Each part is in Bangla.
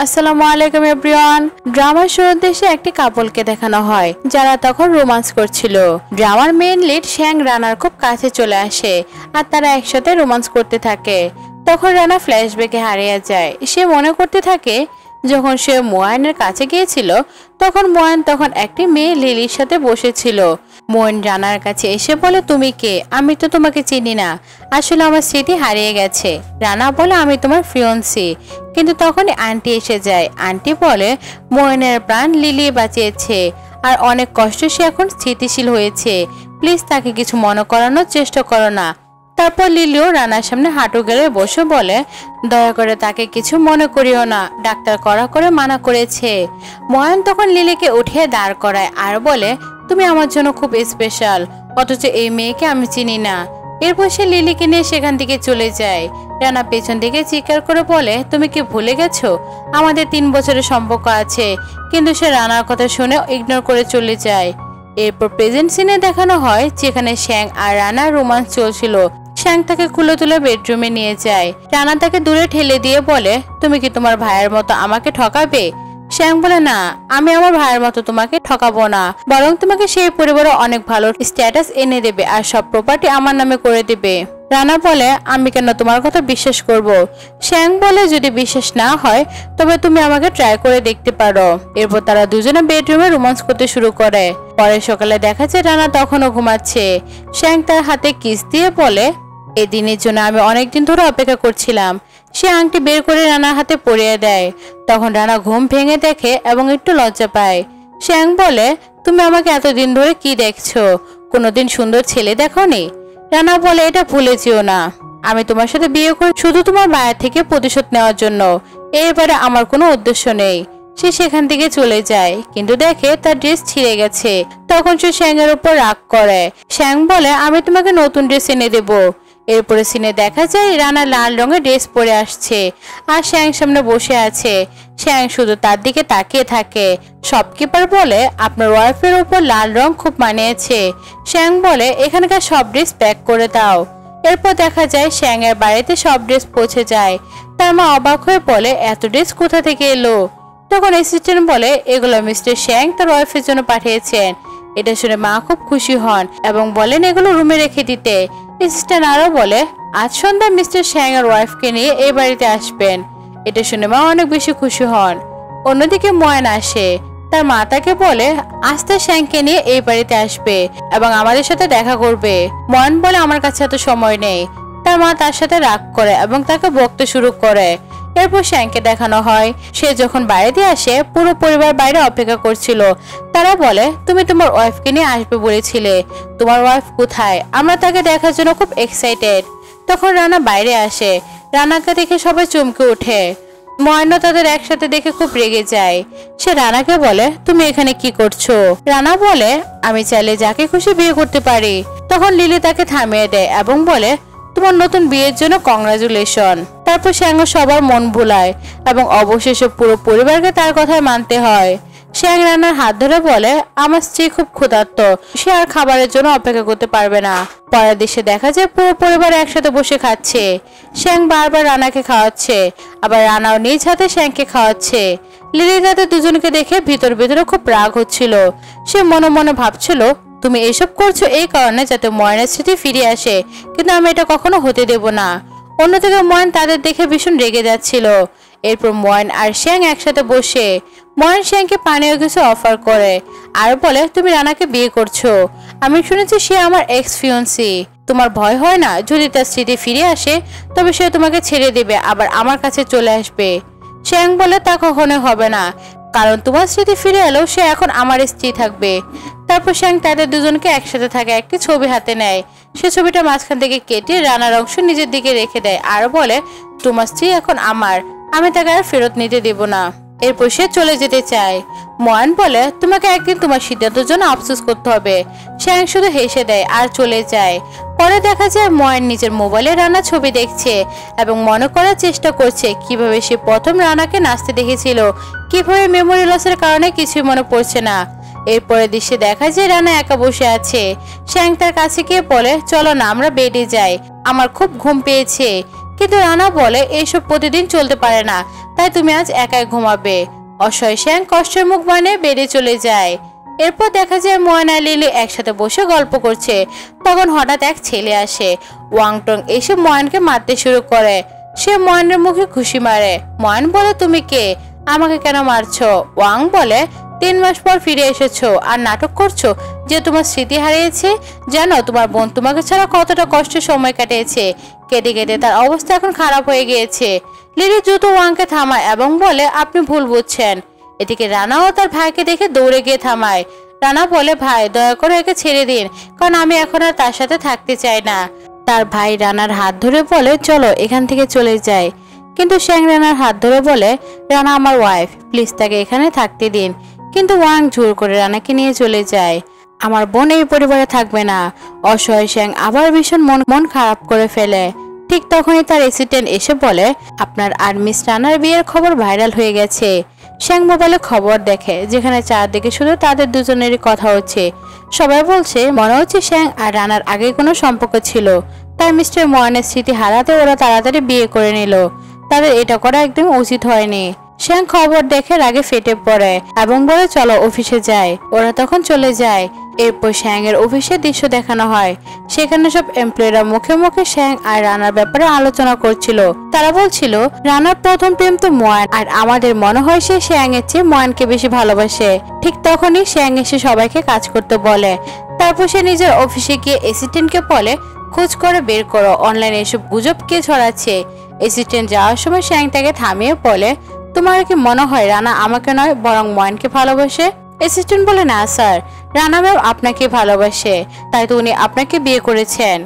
আসসালামু আলাইকুম এভরিওয়ান। ড্রামার শুরুর দেশে একটি কাপলকে দেখানো হয় যারা তখন রোমান্স করছিল। ড্রামার মেইন লিড শ্যাং রানার খুব কাছে চলে আসে আর তারা একসাথে রোমান্স করতে থাকে। তখন রানা ফ্ল্যাশব্যাকে হারিয়ে যায়। সে মনে করতে থাকে যখন সে মোয়াইনের কাছে গিয়েছিল তখন মোয়াইন তখন একটি মেয়ে লিলির সাথে বসেছিল। মোয়াইন রানার কাছে এসে বলে, তুমি কে? আমি তো তোমাকে চিনি না, আসলে আমার স্মৃতি হারিয়ে গেছে। রানা বলে, আমি তোমার ফিয়ন্সি। কিন্তু তখনই আন্টি এসে যায়। আন্টি বলে, মোয়াইনের প্রাণ লিলি বাঁচিয়েছে আর অনেক কষ্ট সে এখন স্থিতিশীল হয়েছে, প্লিজ তাকে কিছু মনে করানোর চেষ্টা করো না। তারপর লিলিও রানার সামনে হাঁটু গেড়ে বসে বলে, দয়া করে তাকে কিছু মনে করিও না, ডাক্তার কড়া করে মানা করেছে। মোয়াইন তখন লিলিকে উঠিয়ে দাঁড় করায় আর বলে, তুমি আমার জন্য খুব স্পেশাল, অথচ এই মেয়েকে আমি চিনি না। এরপর সে লিলিকে নিয়ে সেখান থেকে চলে যায়। রানা পেছন থেকে চিৎকার করে বলে, তুমি কি ভুলে গেছো আমাদের 3 বছরের সম্পর্ক আছে? কিন্তু সে রানার কথা শুনে ইগনোর করে চলে যায়। এরপর প্রেজেন্ট সিনে দেখানো হয় যেখানে শ্যাং আর রানার রোমান্স চলছিল। শ্যাং তাকে খুলে তুলে বেডরুমে নিয়ে যায়। রানা তাকে দূরে ঠেলে দিয়ে বলে, তুমি কি তোমার ভাইয়ের মতো আমাকে ঠকাবে? শ্যাং বলে, না, আমি আমার ভাইয়ের মতো তোমাকে ঠকাবো না, বরং তোমাকে সেই পরিবারে অনেক ভালো স্ট্যাটাস এনে দেবে আর সব প্রপার্টি আমার নামে করে দেবে। রানা বলে, আমি কেন তোমার কথা বিশ্বাস করব? শ্যাং বলে, যদি বিশ্বাস না হয় তবে তুমি আমাকে ট্রাই করে দেখতে পারো। এরপর তারা দুজনে বেডরুমে রোমান্স করতে শুরু করে। পরে সকালে দেখা যায় রানা তখনও ঘুমাচ্ছে। শ্যাং তার হাতে কিস দিয়ে বলে, এই দিনের জন্য আমি অনেকদিন ধরে অপেক্ষা করছিলাম। সে আংটি বের করে রানার হাতে পরিয়ে দেয়। তখন রানা ঘুম ভেঙে দেখে এবং একটু লজ্জা পায়। শ্যাং বলে, তুমি আমাকে এতদিন ধরে কি দেখছো? কোনোদিন সুন্দর ছেলে দেখোনি? রানা বলে, এটা ভুলে যেও না, আমি তোমার সাথে বিয়ে করি শুধু তোমার মায়ের থেকে প্রতিশোধ নেওয়ার জন্য। এবারে আমার কোনো উদ্দেশ্য নেই। সে সেখান থেকে চলে যায় কিন্তু দেখে তার ড্রেস ছিঁড়ে গেছে। তখন সে শ্যাং এর উপর রাগ করে। শ্যাং বলে, আমি তোমাকে নতুন ড্রেস এনে দেবো। এরপরে সিনে দেখা যায় রানা লাল রঙের ড্রেস পরে আসছে আর শ্যাং সামনে বসে আছে। শ্যাং শুধু তার দিকে তাকিয়ে থাকে। শপকিপার বলে, আপনার ওয়াইফের উপর লাল রং খুব মানিয়েছে। শ্যাং বলে, এখানকার সব ড্রেস প্যাক করে দাও। এরপর দেখা যায় শ্যাং এর বাড়িতে সব ড্রেস পৌঁছে যায়। তার মা অবাক হয়ে বলে, এত ড্রেস কোথা থেকে এলো? তখন অ্যাসিস্ট্যান্ট বলে, এগুলো মিস্টার শ্যাং তার ওয়াইফের জন্য পাঠিয়েছেন। এটা শুনে মা খুব খুশি হন এবং বলেন এগুলো রুমে রেখে দিতে। অ্যাসিস্ট্যান্ট আরো বলে, আজ সন্ধ্যায় মিস্টার শ্যাং এর ওয়াইফকে নিয়ে এই বাড়িতে আসবেন। এটা শুনে মা অনেক বেশি খুশি হন। অন্যদিকে মোয়াইন আসে। তার মা তাকে বলে, আজ তার শ্যাংকে নিয়ে এই বাড়িতে আসবে এবং আমাদের সাথে দেখা করবে। মোয়াইন বলে, আমার কাছে এত সময় নেই। তার মা তার সাথে রাগ করে এবং তাকে বকতে শুরু করে। এরপর শ্যাংকে দেখানো হয় সে যখন বাড়িতে আসে পুরো পরিবার বাইরে অপেক্ষা করছিল। তারা বলে, তুমি তোমার ওয়াইফকে নিয়ে আসবে বলেছিলে, তোমার ওয়াইফ কোথায়? আমরা তাকে দেখার জন্য খুব এক্সাইটেড। তখন রানা বাইরে আসে। রানাকে দেখে সবাই চমকে ওঠে। ময়না তাদের একসাথে দেখে খুব রেগে যায়। সে রানাকে বলে, তুমি এখানে কি করছো? রানা বলে, আমি চাইলে যাকে খুশি বিয়ে করতে পারি। তখন লিলি তাকে থামিয়ে দেয় এবং বলে, তোমার নতুন বিয়ের জন্য কংগ্রাচুলেশন। তারপর শ্যাং সবার মন ভুলায় এবং অবশেষে পুরো পরিবারকে তার কথায় মানতে হয়। শ্যাং রানার হাত ধরে বলে, আমার স্ত্রী খুব ক্ষুধার্ত, সে আর খাবারের জন্য অপেক্ষা করতে পারবে না। পরের দৃশ্যে দেখা যায় পুরো পরিবার একসাথে বসে খাচ্ছে। শ্যাং বারবার রানাকে খাওয়াচ্ছে, আবার রানাও নিজ হাতে শ্যাংকে খাওয়াচ্ছে। লিলি তাদের দুজনকে দেখে ভিতরে খুব রাগ হচ্ছিল। সে মনে মনে ভাবছিল, তুমি এসব করছো এই কারণে যাতে ময়নের স্মৃতি ফিরে আসে, কিন্তু আমি এটা কখনো হতে দেব না। অন্যদিকে ময়ন তাদের দেখে ভীষণ রেগে যাচ্ছিল। এরপর ময়ন আর শ্যাং একসাথে বসে ময়ন শ্যাংকে পানীয় কিছু অফার করে আর বলে, তুমি রানাকে বিয়ে করছো? আমি শুনেছি সে আমার এক্স ফিয়ন্সি। তোমার ভয় হয় না যদি তার স্মৃতি ফিরে আসে তবে সে তোমাকে ছেড়ে দেবে আবার আমার কাছে চলে আসবে? শ্যাং বলে, তা কখনোই হবে না, কারণ তোমার স্মৃতি ফিরে এলেও সে এখন আমার স্ত্রী থাকবে। তারপর শ্যাং তাদের দুজনকে একসাথে থাকা একটি ছবি হাতে নেয়। সে ছবিটা মাঝখান থেকে কেটে রানার অংশ নিজের দিকে রেখে দেয় আর বলে, তোমার স্ত্রী এখন আমার, আমি তাকে আর ফেরত নিতে দেব না। এরপর সে চলে যেতে চায়। ময়ন বলে, তোমাকে একদিন তোমার সিদ্ধান্তের জন্য আফসোস করতে হবে। শ্যাং শুধু হেসে দেয় আর চলে যায়। পরে দেখা যায় ময়ন নিজের মোবাইলে রানার ছবি দেখছে এবং মনে করার চেষ্টা করছে কিভাবে সে প্রথম রানাকে নাচতে দেখেছিল, কিভাবে মেমোরি লসের কারণে কিছুই মনে পড়ছে না। এরপরে দৃশ্যে দেখা যায় রানা একা বসে আছে। শ্যাং তার কাছে গিয়ে বলে, চলো না আমরা বেডে যাই, আমার খুব ঘুম পেয়েছে। কিন্তু রানা বলে এইসব প্রতিদিন চলতে পারে না, তাই তুমি আজ একাই ঘুমাবে। অসহায় শ্যাং কষ্টের মুখ বানিয়ে বেরিয়ে চলে যায়। এরপর দেখা যায় ময়ন আর লিলি একসাথে বসে গল্প করছে। তখন হঠাৎ এক ছেলে আসে। ওয়াংটং এসে ময়নকে মারতে শুরু করে। সে ময়নের মুখে ঘুষি মারে। ময়ন বলে, তুমি কে, আমাকে কেন মারছো? ওয়াং বলে, 3 মাস পর ফিরে এসেছো আর নাটক করছো যে তোমার স্মৃতি হারিয়েছে। জানো তোমার বোন তোমাকে ছাড়া কতটা কষ্টের সময় কাটিয়েছে। কেটে কেটে তার অবস্থা এখন খারাপ হয়ে গিয়েছে। লিলি দ্রুত ওয়াংকে থামায় এবং বলে, আপনি ভুল বুঝছেন। এদিকে রানাও তার ভাইকে দেখে দৌড়ে গিয়ে থামায়। রানা বলে, ভাই দয়া করে একে ছেড়ে দিন, কারণ আমি এখন আর তার সাথে থাকতে চাই না। তার ভাই রানার হাত ধরে বলে, চলো এখান থেকে চলে যাই। কিন্তু শ্যাং রানার হাত ধরে বলে, রানা আমার ওয়াইফ, প্লিজ তাকে এখানে থাকতে দিন। কিন্তু ওয়াং জোর করে রানাকে নিয়ে চলে যায়। আমার বোন এই পরিবারে থাকবে না। অসহায় শ্যাং আবার ভীষণ মন খারাপ করে ফেলে। ঠিক তখনই তার অ্যাসিস্ট্যান্ট এসে বলে, আপনার আর মিস রানার বিয়ের খবর ভাইরাল হয়ে গেছে। শ্যাং মোবাইলে খবর দেখে, যেখানে চারদিকে শুধু তাদের দুজনেরই কথা হচ্ছে। সবাই বলছে মনে হচ্ছে শ্যাং আর রানার আগে কোনো সম্পর্ক ছিল, তাই মিস্টার ময়নের স্মৃতি হারাতে ওরা তাড়াতাড়ি বিয়ে করে নিল। তাদের এটা করা একদম উচিত হয়নি। শ্যাং খবর দেখে রাগে ফেটে পড়ে এবং বলে, চলো অফিসে যাই। ওরা তখন চলে যায়। এরপর শ্যাং এর অফিসের দৃশ্য দেখানো হয়। সেখানে সব এমপ্লয়িরা মুখে মুখে শ্যাং আর রানার ব্যাপারে আলোচনা করছিল। তারা বলছিল, রানার প্রথম প্রেম তো ময়ন, আর আমাদের মনে হয় সে শ্যাং এর চেয়ে ময়নকে বেশি ভালোবাসে। ঠিক তখনই শ্যাং এসে সবাইকে কাজ করতে বলে। তারপর সে নিজের অফিসে গিয়ে অ্যাসিস্ট্যান্টকে বলে, খোঁজ করে বের করো অনলাইনে এসব গুজব কে ছড়াচ্ছে। অ্যাসিস্ট্যান্ট যাওয়ার সময় শ্যাং তাকে থামিয়ে বলে, তোমার কি মনে হয় রানা আমাকে নয় বরং ময়নকে ভালোবাসে? অ্যাসিস্ট্যান্ট বলে, না স্যার, রানা ম্যাম আপনাকে ভালোবাসে, তাই তো উনি আপনাকে বিয়ে করেছেন।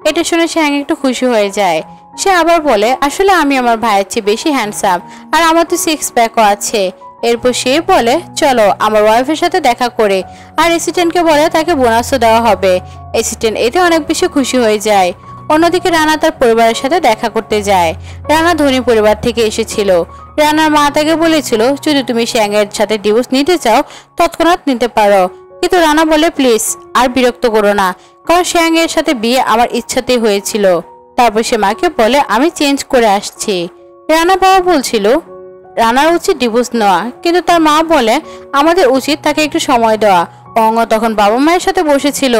এটা শুনে শ্যাং একটু খুশি হয়ে যায়। সে আবার বলে, আসলে আমি আমার ভাইয়ের চেয়ে বেশি হ্যান্ডসাম, আর আমার তো 6 প্যাকও আছে। এরপর সে বলে, চলো আমার ওয়াইফের সাথে দেখা করে। আর অ্যাসিস্ট্যান্টকে বলে তাকে বোনাসও দেওয়া হবে। অ্যাসিস্ট্যান্ট এতে অনেক বেশি খুশি হয়ে যায়। অন্যদিকে রানা তার পরিবারের সাথে দেখা করতে যায়। রানা ধনী পরিবার থেকে এসেছিল। রানার মা তাকে বলেছিল, যদি তুমি শ্যাং এর সাথে ডিভোর্স নিতে চাও তৎক্ষণাৎ নিতে পারো। কিন্তু রানা বলে, প্লিজ আর বিরক্ত করো না, কারণ শ্যাং এর সাথে বিয়ে আমার ইচ্ছাতেই হয়েছিল। তারপর সে মাকে বলে, আমি চেঞ্জ করে আসছি। রানা বাবা বলছিল রানার উচিত ডিভোর্স নেওয়া, কিন্তু তার মা বলে আমাদের উচিত তাকে একটু সময় দেওয়া। অঙ্গ তখন বাবা মায়ের সাথে বসেছিল।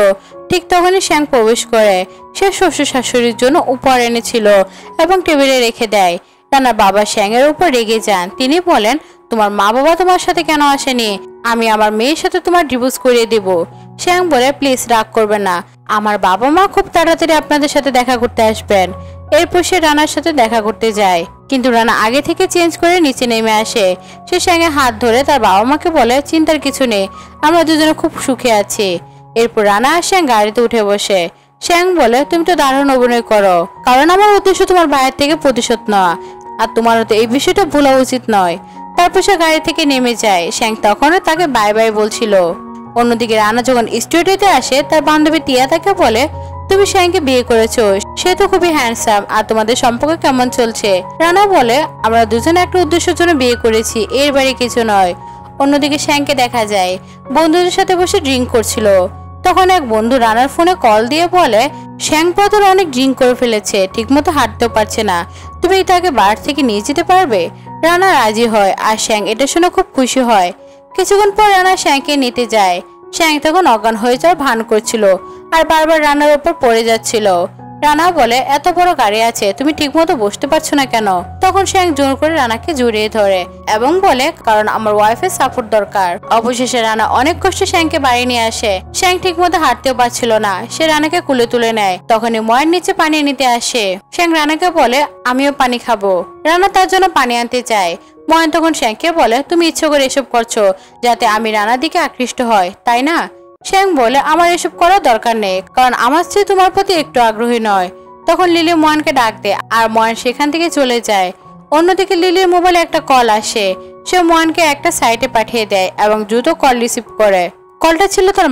ঠিক তখনই শ্যাং প্রবেশ করে। সে শ্বশুর শাশুড়ির জন্য উপহার এনেছিল এবং টেবিলে রেখে দেয়। রানার বাবা শ্যাং এর উপর রেগে যান। তিনি বলেন, তোমার মা বাবা তোমার সাথে কেন আসেনি? আমি আমার মেয়ের সাথে তোমার ডিভোর্স করিয়ে দেব। শ্যাং বলে, প্লিজ রাগ করবেন না, আমার বাবা মা খুব তাড়াতাড়ি আপনাদের সাথে দেখা করতে আসবেন। এরপর সে রানার সাথে দেখা করতে যায়, কিন্তু রানা আগে থেকে চেঞ্জ করে নিচে নেমে আসে। সে শ্যাংয়ের হাত ধরে তার বাবা মাকে বলে, চিন্তার কিছু নেই, আমরা দুজনে খুব সুখে আছি। এরপর রানা আর শ্যাং গাড়িতে উঠে বসে। শ্যাং বলে, তুমি তো দারুণ অভিনয় করো, কারণ আমার উদ্দেশ্য তোমার ভাইয়ের থেকে প্রতিশোধ নেওয়া, আর তোমার তো এই বিষয়টা ভোলা উচিত নয়। তারপর সে গাড়ি থেকে নেমে যায়। শ্যাং তখনও তাকে বাই বাই বলছিল। অন্যদিকে রানা যখন স্টুডিওতে আসে, তার বান্ধবী টিয়া তাকে বলে, তুমি শ্যাংকে বিয়ে করেছো, সে তো খুবই হ্যান্ডসাম, আর তোমাদের সম্পর্ক কেমন চলছে? রানা বলে, আমরা দুজনে একটা উদ্দেশ্যের জন্য বিয়ে করেছি, এর বাইরে কিছু নয়। অন্যদিকে শ্যাংকে দেখা যায় বন্ধুদের সাথে বসে ড্রিঙ্ক করছিল। তখন এক বন্ধু রানার ফোনে কল দিয়ে বলে, শ্যাং পাথর অনেক ড্রিঙ্ক করে ফেলেছে, ঠিকমতো হাঁটতেও পারছে না, তুমি তাকে বার থেকে নিয়ে যেতে পারবে? রানা রাজি হয়, আর শ্যাং এটা শুনে খুব খুশি হয়। কিছুক্ষণ পর রানা শ্যাংকে নিতে যায়। শ্যাং তখন অজ্ঞান হয়ে যাওয়ার ভান করছিল আর বারবার রানার উপর পড়ে যাচ্ছিল। রানা বলে, এত বড় গাড়ি আছে, তুমি ঠিকমতো বসতে পারছো না কেন? তখন শ্যাং জোর করে রানাকে জড়িয়ে ধরে এবং বলে, কারণ আমার ওয়াইফের সাপোর্ট দরকার। অবশেষে রানা অনেক কষ্টে শ্যাংকে বাড়ি নিয়ে আসে। শ্যাং ঠিকমতো হাঁটতেও পারছিল না। সে রানাকে কুলে তুলে নেয়। তখনই ময়ের নিচে পানি নিতে আসে। শ্যাং রানাকে বলে, আমিও পানি খাবো। রানা তার জন্য পানি আনতে চায়। ময়ন তখন শ্যাংকে বলে, তুমি ইচ্ছে করে এসব করছো যাতে আমি রানার দিকে আকৃষ্ট হয়, তাই না? শ্যাং বলে, আমার এসব করার দরকার নেই, কারণ আমার স্ত্রী তোমার প্রতি একটু আগ্রহী নয়। তখন লিলি ময়নকে ডাক দেয়, আর ময়ন সেখান থেকে চলে যায়। অন্যদিকে লিলির মোবাইলে একটা কল আসে। সে ময়নকে একটা সাইটে পাঠিয়ে দেয় এবং দ্রুত কল রিসিভ করে। কলটা ছিল তার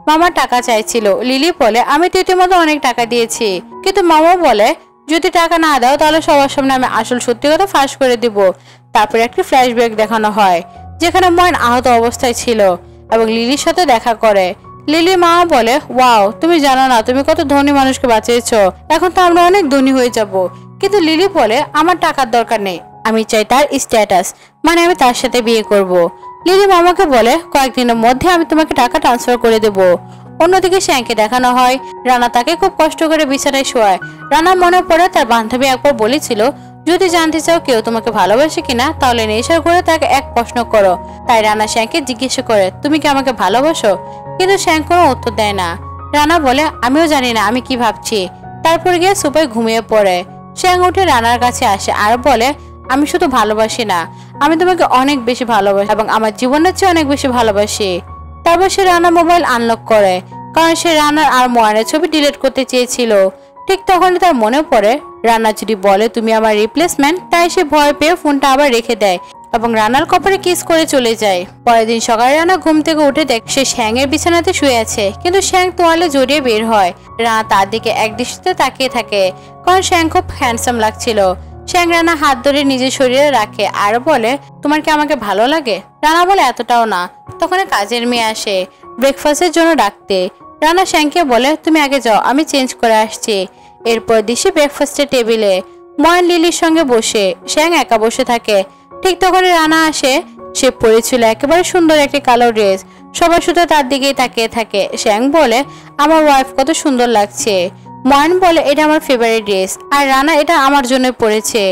মামার টাকা চাইছিল। লিলি বলে, আমি তো ইতিমধ্যে অনেক টাকা দিয়েছি। কিন্তু মামা বলে, যদি টাকা না দাও তাহলে সবার সামনে আমি আসল সত্যি কথা ফাঁস করে দিব। তারপর একটি ফ্ল্যাশব্যাক দেখানো হয়, যেখানে ময়ন আহত অবস্থায় ছিল এবং লিলির সাথে দেখা করে। লিলির মা বলে, ওয়াও, তুমি জানো না তুমি কত ধনী মানুষকে বাঁচিয়েছো, এখন তো আমরা অনেক ধনী হয়ে যাব, কিন্তু লিলি বলে আমার টাকার দরকার নেই, আমি চাই তার স্ট্যাটাস, মানে আমি তার সাথে বিয়ে করব। লিলি মামাকে বলে কয়েকদিনের মধ্যে আমি তোমাকে টাকা ট্রান্সফার করে দেব। অন্যদিকে শ্যাংকে দেখানো হয় রানা তাকে খুব কষ্ট করে বিছানায় শোয়ায়। রানা মনে পড়ে তার বান্ধবী একবার বলেছিল যদি জানতে চাও কেউ তোমাকে ভালোবাসে কিনা তাহলে নেশার করে তাকে এক প্রশ্ন করো। তাই রানা শ্যাংকে জিজ্ঞেস করে তুমি কি আমাকে ভালোবাসো, কিন্তু শ্যাং কোনো উত্তর দেয় না। রানা বলে আমিও জানি না আমি কি ভাবছি। তারপর গিয়ে সোফায় ঘুমিয়ে পড়ে। শ্যাং উঠে রানার কাছে আসে আর বলে আমি শুধু ভালোবাসি না, আমি তোমাকে অনেক বেশি ভালোবাসি এবং আমার জীবনের চেয়ে অনেক বেশি ভালোবাসি। তারপর সে রানা মোবাইল আনলক করে, কারণ সে রানার আর ময়নের ছবি ডিলিট করতে চেয়েছিল। ঠিক তখনই তার মনে পড়ে রানা যদি বলে তুমি আমার রিপ্লেসমেন্ট, তাই সে ভয় পেয়ে ফোনটা আবার রেখে দেয় এবং রানার কপালে কিস করে চলে যায়। পরের দিন সকালে রানা ঘুম থেকে উঠে দেখে সে শ্যাংয়ের বিছানাতে শুয়ে আছে, কিন্তু শ্যাং তোয়ালে জড়িয়ে বের হয়। রানা তার দিকে একদৃষ্টিতে তাকিয়ে থাকে, কারণ শ্যাং খুব হ্যান্ডসাম লাগছিল। শ্যাং রানা হাত ধরে নিজের শরীরে রাখে আর বলে তোমার কি আমাকে ভালো লাগে? রানা বলে এতটাও না। তখন কাজের মেয়ে আসে ব্রেকফাস্টের জন্য ডাকতে। রানা শ্যাংকে বলে তুমি আগে যাও, আমি চেঞ্জ করে আসছি। এরপর দিশে ব্রেকফাস্টের টেবিলে ময়ন লিলির সঙ্গে বসে, শ্যাং একা বসে থাকে। ঠিক তখন রানা আসে। সে পরেছিল একেবারে সুন্দর একটি কালো ড্রেস। সবাই শুধু তার দিকেই তাকিয়ে থাকে। শ্যাং বলে আমার ওয়াইফ কত সুন্দর লাগছে। ময়ন বলে এটা আমার ফেভারিট ড্রেস, আর রানা এটা আমার জন্য পরেছে।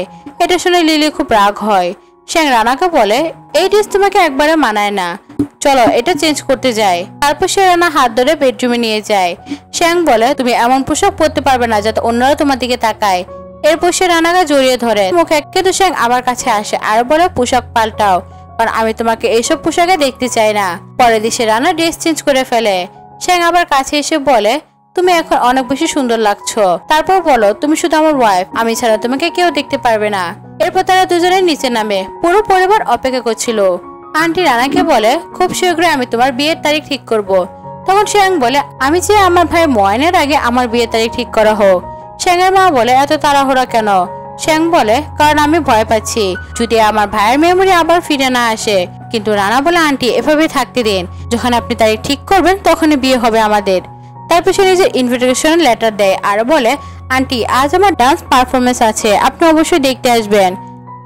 এটা শুনে লিলি খুব রাগ হয়। শ্যাং রানাকে বলে এই ড্রেস তোমাকে একবারে মানায় না, চলো এটা চেঞ্জ করতে যাই। তারপর সে রানা হাত ধরে বেডরুমে নিয়ে যায়। শ্যাং বলে তুমি এমন পোশাক পরতে পারবে না যাতে অন্যরা তোমার দিকে তাকায়। এরপর সে রানাকে জড়িয়ে ধরে মুখে, কিন্তু শ্যাং আমার কাছে আসে আর বলে পোশাক পাল্টাও, কারণ আমি তোমাকে এইসব পোশাকে দেখতে চাই না। পরে দিশে রানা ড্রেস চেঞ্জ করে ফেলে। শ্যাং আবার কাছে এসে বলে তুমি এখন অনেক বেশি সুন্দর লাগছো। তারপর বলো তুমি শুধু আমার ওয়াইফ, আমি ছাড়া তোমাকে কেউ দেখতে পারবে না। এরপর তারা দুজনে নিচে নামে। পুরো পরিবার অপেক্ষা করছিল। আন্টি রানাকে বলে খুব শীঘ্রই আমি তোমার বিয়ের তারিখ ঠিক করব। তখন শ্যাং বলে আমি চাই আমার ভাই ময়নের আগে আমার বিয়ের তারিখ ঠিক করা হোক। শ্যাংয়ের মা বলে এত তাড়াহুড়া কেন? শ্যাং বলে কারণ আমি ভয় পাচ্ছি যদি আমার ভাইয়ের মেমোরি আবার ফিরে না আসে। কিন্তু রানা বলে আন্টি এভাবে থাকতে দিন, যখন আপনি তারিখ ঠিক করবেন তখনই বিয়ে হবে আমাদের। তারপর সে নিজের ইনভিটেশন লেটার দেয় আর বলে আন্টি আজ আমার ডান্স পারফরমেন্স আছে, আপনি অবশ্যই দেখতে আসবেন।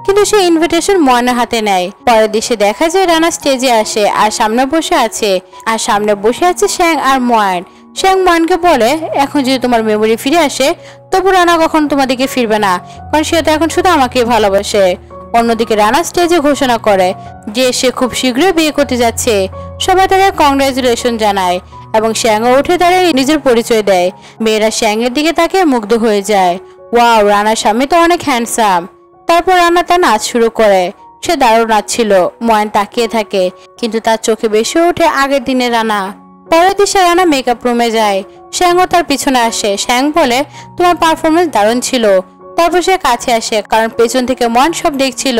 কিন্তু সে ইনভিটেশন ময়নের হাতে নেয়। পরের দিশে দেখা যায় রানা স্টেজে আসে আর সামনে বসে আছে শ্যাং আর ময়ন। শ্যাং ময়নকে বলে এখন যদি তোমার মেমোরি ফিরে আসে তবু রানা কখনো তোমার দিকে ফিরবে না, কারণ সে তো এখন শুধু আমাকে ভালোবাসে। অন্যদিকে রানা স্টেজে ঘোষণা করে যে সে খুব শীঘ্রই বিয়ে করতে যাচ্ছে। সবাই তাকে কংগ্রাচুলেশন জানায় এবং শ্যাংও উঠে দাঁড়িয়ে নিজের পরিচয় দেয়। মেয়েরা শ্যাংয়ের দিকে তাকে মুগ্ধ হয়ে যায়। ওয়াও, রানার স্বামী তো অনেক হ্যান্ডসাম। তারপর রানা তার নাচ শুরু করে। সে দারুণ নাচছিল। ময়ন তাকিয়ে থাকে, কিন্তু তার চোখে বেশি ওঠে আগের দিনের রানা। পরের দিশে রানা মেকআপ রুমে যায়। শ্যাংও তার পিছনে আসে। শ্যাং বলে তোমার পারফরমেন্স দারুণ ছিল। তারপর সে কাছে আসে, কারণ পেছন থেকে ময়ন সব দেখছিল।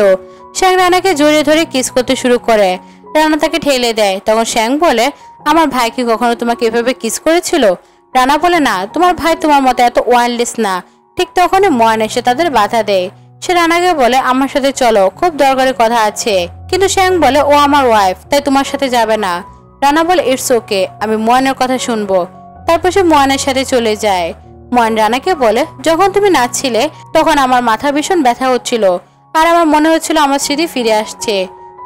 শ্যাং রানাকে জড়িয়ে ধরে কিস করতে শুরু করে। রানা তাকে ঠেলে দেয়। তখন শ্যাং বলে আমার ভাই কি কখনো তোমাকে এভাবে কিস করেছিল? রানা বলে না, তোমার ভাই তোমার মতো এত ওয়াইল্ডলেস না। ঠিক তখনই ময়ন এসে তাদের বাধা দেয়। সে রানাকে বলে আমার সাথে চলো, খুব দরকারি কথা আছে। কিন্তু শ্যাং বলে ও আমার ওয়াইফ, তাই তোমার সাথে যাবে না। রানা বলে ইটস ওকে, আমি ময়নের কথা শুনবো। তারপর সে ময়নের সাথে চলে যায়। ময়ন রানাকে বলে যখন তুমি নাচছিলে তখন আমার মাথা ভীষণ ব্যথা হচ্ছিল, আর আমার মনে হচ্ছিল আমার স্মৃতি ফিরে আসছে।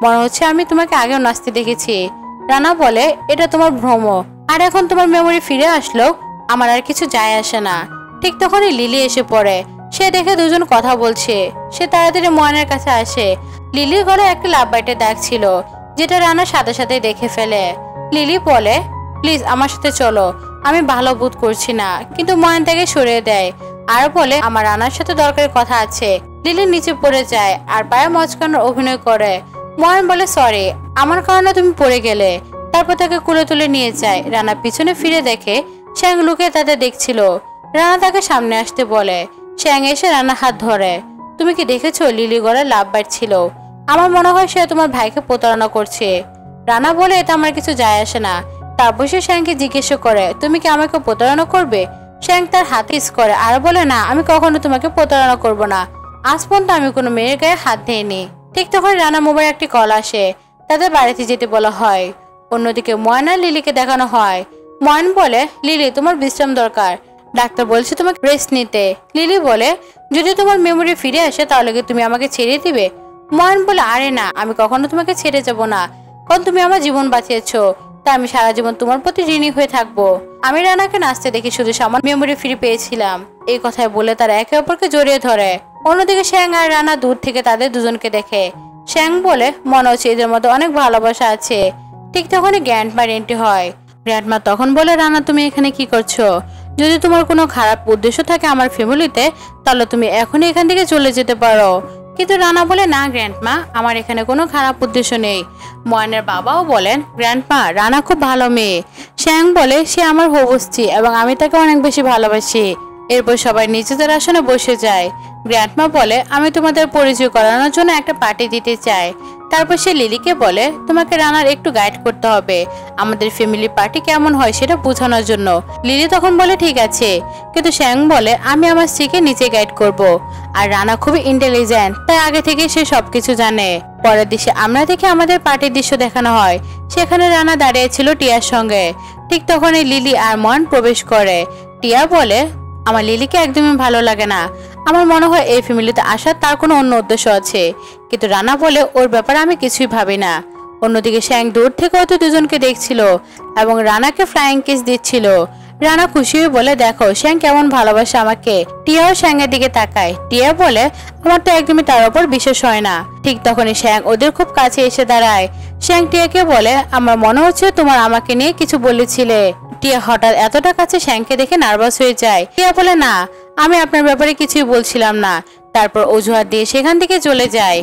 মনে হচ্ছে আমি তোমাকে আগেও নাচতে দেখেছি। রানা বলে এটা তোমার ভ্রম, আর এখন তোমার মেমোরি ফিরে আসলো আমার আর কিছু যায় আসে না। ঠিক তখনই লিলি এসে পড়ে। সে দেখে দুজন কথা বলছে। সে তাড়াতাড়ি ময়নের কাছে আসে। লিলির গলায় একটা লাভ বাইটের দাগ ছিল, যেটা রানা সাথে সাথে দেখে ফেলে। লিলি বলে প্লিজ আমার সাথে চলো, আমি ভালো বোধ করছি না। কিন্তু ময়ন তাকে সরিয়ে দেয় আর বলে আমার রানার সাথে দরকারি কথা আছে। লিলি নিচে পড়ে যায় আর পায়ে মচকানোর অভিনয় করে। ময়ন বলে সরি, আমার কারণে তুমি পড়ে গেলে। তারপর তাকে কুলে তুলে নিয়ে যায়। রানা পিছনে ফিরে দেখে শ্যাং লুকিয়ে তাদের দেখছিল। রানা তাকে সামনে আসতে বলে। শ্যাং এসে রানা হাত ধরে। তুমি কি দেখেছো লিলি গলায় লাভ বাইট ছিল? আমার মনে হয় সে তোমার ভাইকে প্রতারণা করছে। রানা বলে এটা আমার কিছু যায় আসে না। তারপর সে শ্যাংকে জিজ্ঞেস করে তুমি কি আমাকে প্রতারণা করবে? শ্যাং তার হাতে ইস করে আর বলে না, আমি কখনো তোমাকে প্রতারণা করব না। আজ পর্যন্ত আমি কোনো মেয়ের গায়ে হাত দিইনি। ঠিক তখন রানা মোবাইল একটি কল আসে। তাদের বাড়িতে যেতে বলা হয়। অন্যদিকে ময়ন আর লিলিকে দেখানো হয়। ময়ন বলে লিলি তোমার বিশ্রাম দরকার, ডাক্তার বলছে তোমাকে রেস্ট নিতে। লিলি বলে যদি তোমার মেমোরি ফিরে আসে তাহলে কি তুমি আমাকে ছেড়ে দিবে? ময়ন বলে, আরে না, আমি কখনো তোমাকে ছেড়ে যাব না, কারণ তুমি আমার জীবন বাঁচিয়েছো, তাই আমি সারা জীবন তোমার প্রতি ঋণী হয়ে থাকবো। আমি রানাকে নাচতে দেখে শুধু সামান্য মেমোরি ফিরে পেয়েছিলাম। এই কথায় বলে তারা একে অপরকে জড়িয়ে ধরে। অন্যদিকে শ্যাং আর রানা দূর থেকে তাদের দুজনকে দেখে। শ্যাং বলে, মনে হচ্ছে এদের মধ্যে অনেক ভালোবাসা আছে। ঠিক তখনই গ্র্যান্ডমার এন্ট্রি হয়। গ্র্যান্ডমা তখন বলে, রানা তুমি এখানে কি করছো? যদি তোমার কোনো খারাপ উদ্দেশ্য থাকে আমার ফ্যামিলিতে, তাহলে তুমি এখনই এখান থেকে চলে যেতে পারো। কিন্তু রানা বলে, না গ্র্যান্ডমা, আমার এখানে কোনো খারাপ উদ্দেশ্য নেই। ময়নের বাবাও বলেন, গ্র্যান্ডমা, রানা খুব ভালো মেয়ে। শ্যাং বলে, সে আমার হবু স্ত্রী এবং আমি তাকে অনেক বেশি ভালোবাসি। এরপর সবাই নিজেদের আসনে বসে যায়। গ্র্যান্ডমা বলে, আমি তোমাদের পরিচয় করানোর জন্য একটা পার্টি দিতে চাই। তারপর সে লিলিকে বলে, তোমাকে রানার একটু গাইড করতে হবে, আমাদের ফ্যামিলি পার্টি কেমন হয় সেটা বোঝানোর জন্য। লিলি তখন বলে, ঠিক আছে, কিন্তু শ্যাং বলে, আমি আমার স্ত্রীকে নিচে গাইড করব। আর রানা খুবই ইন্টেলিজেন্ট, তাই আগে থেকে সে সবকিছু জানে। পরের দৃশ্যে আমরা দেখি আমাদের পার্টির দৃশ্য দেখানো হয়। সেখানে রানা দাঁড়িয়ে ছিল টিয়ার সঙ্গে। ঠিক তখনই লিলি আর ময়ন প্রবেশ করে। টিয়া বলে, আমার লিলিকে একদমই ভালো লাগে না, আমার মনে হয় এই ফ্যামিলিতে আসার তার কোনো অন্য উদ্দেশ্য আছে। কিন্তু রানা বলে, ওর ব্যাপারে আমি কিছুই ভাবি না। অন্যদিকে শ্যাং দূর থেকে হয়তো দুজনকে দেখছিল এবং রানাকে ফ্লাইং কিস দিচ্ছিল। রানা খুশি হয়ে বলে, দেখো শ্যাং কেমন ভালোবাসে আমাকে। টিয়াও শ্যাং এর দিকে তাকায়। টিয়া বলে, আমার তো একদমই তার উপর বিশ্বাস হয় না। ঠিক তখনই শ্যাং ওদের খুব কাছে এসে দাঁড়ায়। শ্যাং টিয়াকে বলে, আমার মনে হচ্ছে তোমার আমাকে নিয়ে কিছু বলেছিলে। টিয়া হঠাৎ এতটা কাছে শ্যাংকে দেখে নার্ভাস হয়ে যায়। টিয়া বলে, না, আমি আপনার ব্যাপারে কিছুই বলছিলাম না। তারপর অজুহাত দিয়ে সেখান থেকে চলে যায়।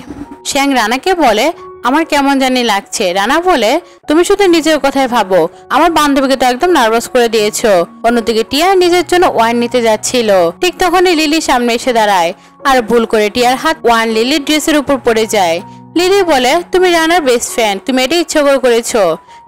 শ্যাং রানাকে বলে, আমার কেমন জানি লাগছে। রানা বলে, তুমি শুধু নিজের কথাই ভাবো, আমার বান্ধবীকে তো একদম নার্ভাস করে দিয়েছো। অন্যদিকে টিয়া নিজের জন্য ওয়াইন নিতে যাচ্ছিল। ঠিক তখনই লিলি সামনে এসে দাঁড়ায় আর ভুল করে টিয়ার হাত ওয়াইন লিলির ড্রেসের উপর পড়ে যায়। লিলি বলে, তুমি রানার বেস্ট ফ্রেন্ড, তুমি এটা ইচ্ছা করে করেছো।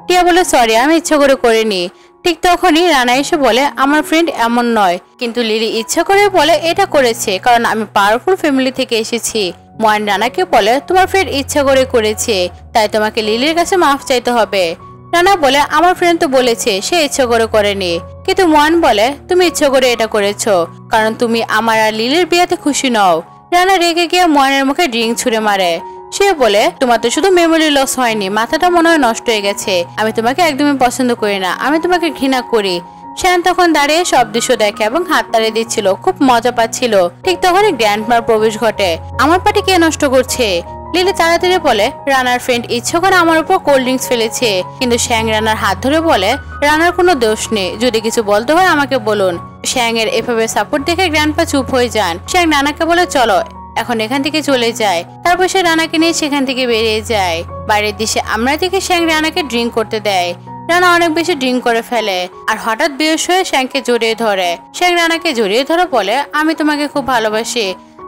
টিয়া বলে, সরি, আমি ইচ্ছা করে করিনি। ঠিক তখনই রানা এসে বলে, আমার ফ্রেন্ড এমন নয়, কিন্তু লিলি ইচ্ছা করে বলে এটা করেছে কারণ আমি পাওয়ারফুল ফ্যামিলি থেকে এসেছি। ময়ন রানাকে বলে, তোমার ফ্রেন্ড ইচ্ছা করে করেছে, তাই তোমাকে লিলির কাছে মাফ চাইতে হবে। রানা বলে, আমার ফ্রেন্ড তো বলেছে সে ইচ্ছা করে করেনি। কিন্তু ময়ন বলে, তুমি ইচ্ছা করে এটা করেছো কারণ তুমি আমার আর লিলির বিয়েতে খুশি নও। রানা রেগে গিয়ে ময়নের মুখে ড্রিঙ্ক ছুঁড়ে মারে। সে বলে, তোমার তো শুধু মেমোরি লস হয়নি, মাথাটা মনে হয় নষ্ট হয়ে গেছে। আমি তোমাকে একদমই পছন্দ করি না, আমি তোমাকে ঘৃণা করি। শ্যান তখন দাঁড়িয়ে সব দৃশ্য দেখে এবং হাত তাড়িয়ে দিচ্ছিল, খুব মজা পাচ্ছিল। ঠিক তখনই গ্র্যান্ডমার প্রবেশ ঘটে। আমার পার্টি কে নষ্ট করছে? লিলি তাড়াতাড়ি বলে, রানার ফ্রেন্ড ইচ্ছে করে আমার উপর কোল্ড ড্রিঙ্কস ফেলেছে। কিন্তু শ্যাং রানার হাত ধরে বলে, রানার কোনো দোষ নেই, যদি কিছু বলতে হয় আমাকে বলুন। শ্যাং এর এভাবে সাপোর্ট দেখে গ্র্যান্ডপা চুপ হয়ে যান। শ্যাং রানাকে বলে, চলো এখন এখান থেকে চলে যায়। তারপর সে রানাকে নিয়ে সেখান থেকে বেরিয়ে যায়। বাইরের দিশে আমরা দেখে শ্যাং রানাকে ড্রিঙ্ক করতে দেয়। রানা অনেক বেশি ড্রিঙ্ক করে ফেলে আর হঠাৎ বেহুশ হয়ে শ্যাংকে জড়িয়ে ধরে। শ্যাং রানাকে জড়িয়ে ধরে বলে, আমি তোমাকে খুব ভালোবাসি,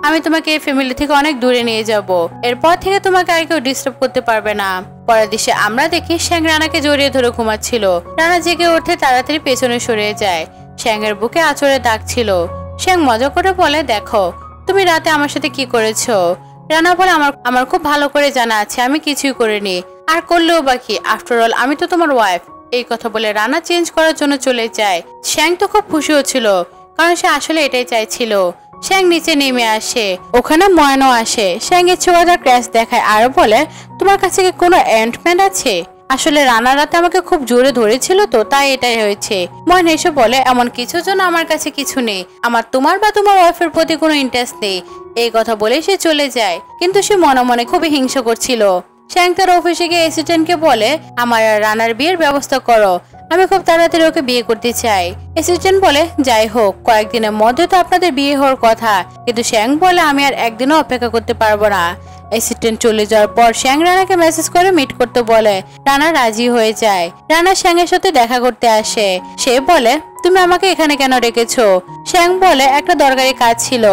আমি তোমাকে এই ফ্যামিলি থেকে অনেক দূরে নিয়ে যাব। এরপর থেকে তোমাকে আর কেউ ডিস্টার্ব করতে পারবে না। পরের দিশে আমরা দেখি শ্যাং রানাকে জড়িয়ে ধরে ঘুমাচ্ছিল। রানা জেগে ওঠে তাড়াতাড়ি পেছনে সরে যায়। শ্যাংয়ের বুকে আঁচড়ে দাগ ছিল। শ্যাং মজা করে বলে, দেখো তুমি রাতে আমার সাথে কি করেছো। রানা বলে, আমার খুব ভালো করে জানা আছে আমি কিছুই করিনি, আর করলেও বাকি, আফটার অল আমি তো তোমার ওয়াইফ। এই কথা বলে রানা চেঞ্জ করার জন্য চলে যায়। শ্যাং তো খুব খুশি হচ্ছিল কারণ সে আসলে এটাই চাইছিল। শ্যাং নিচে নেমে আসে, ওখানে ময়নও আসে। শ্যাং এর ছোঁয়াটা ক্র্যাশ দেখায় আর বলে, তোমার কাছে কি কোনো অ্যান্টম্যান আছে? আসলে রানা রাতে আমাকে খুব জোরে ধরেছিল তো তাই এটাই হয়েছে। ময়ন এসে বলে, এমন কিছুর জন্য আমার কাছে কিছু নেই, আমার তোমার বা তোমার ওয়াইফের প্রতি কোনো ইন্টারেস্ট নেই। এই কথা বলে সে চলে যায়, কিন্তু সে মনে মনে খুবই হিংসা করছিল। শ্যাং তার অফিসে গিয়ে অ্যাসিস্ট্যান্টকে বলে, আমার আর রানার বিয়ের ব্যবস্থা করো, আমি খুব তাড়াতাড়ি ওকে বিয়ে করতে চাই। অ্যাসিস্ট্যান্ট বলে, যাই হোক, কয়েকদিনের মধ্যে তো আপনাদের বিয়ে হওয়ার কথা। কিন্তু শ্যাং বলে, আমি আর একদিনও অপেক্ষা করতে পারবো না। অ্যাসিস্ট্যান্ট চলে যাওয়ার পর শ্যাং রানাকে মেসেজ করে মিট করতে বলে। রানা রাজি হয়ে যায়। রানা শ্যাং এর সাথে দেখা করতে আসে। সে বলে, তুমি আমাকে এখানে কেন রেখেছো? শ্যাং বলে, একটা দরকারি কাজ ছিল।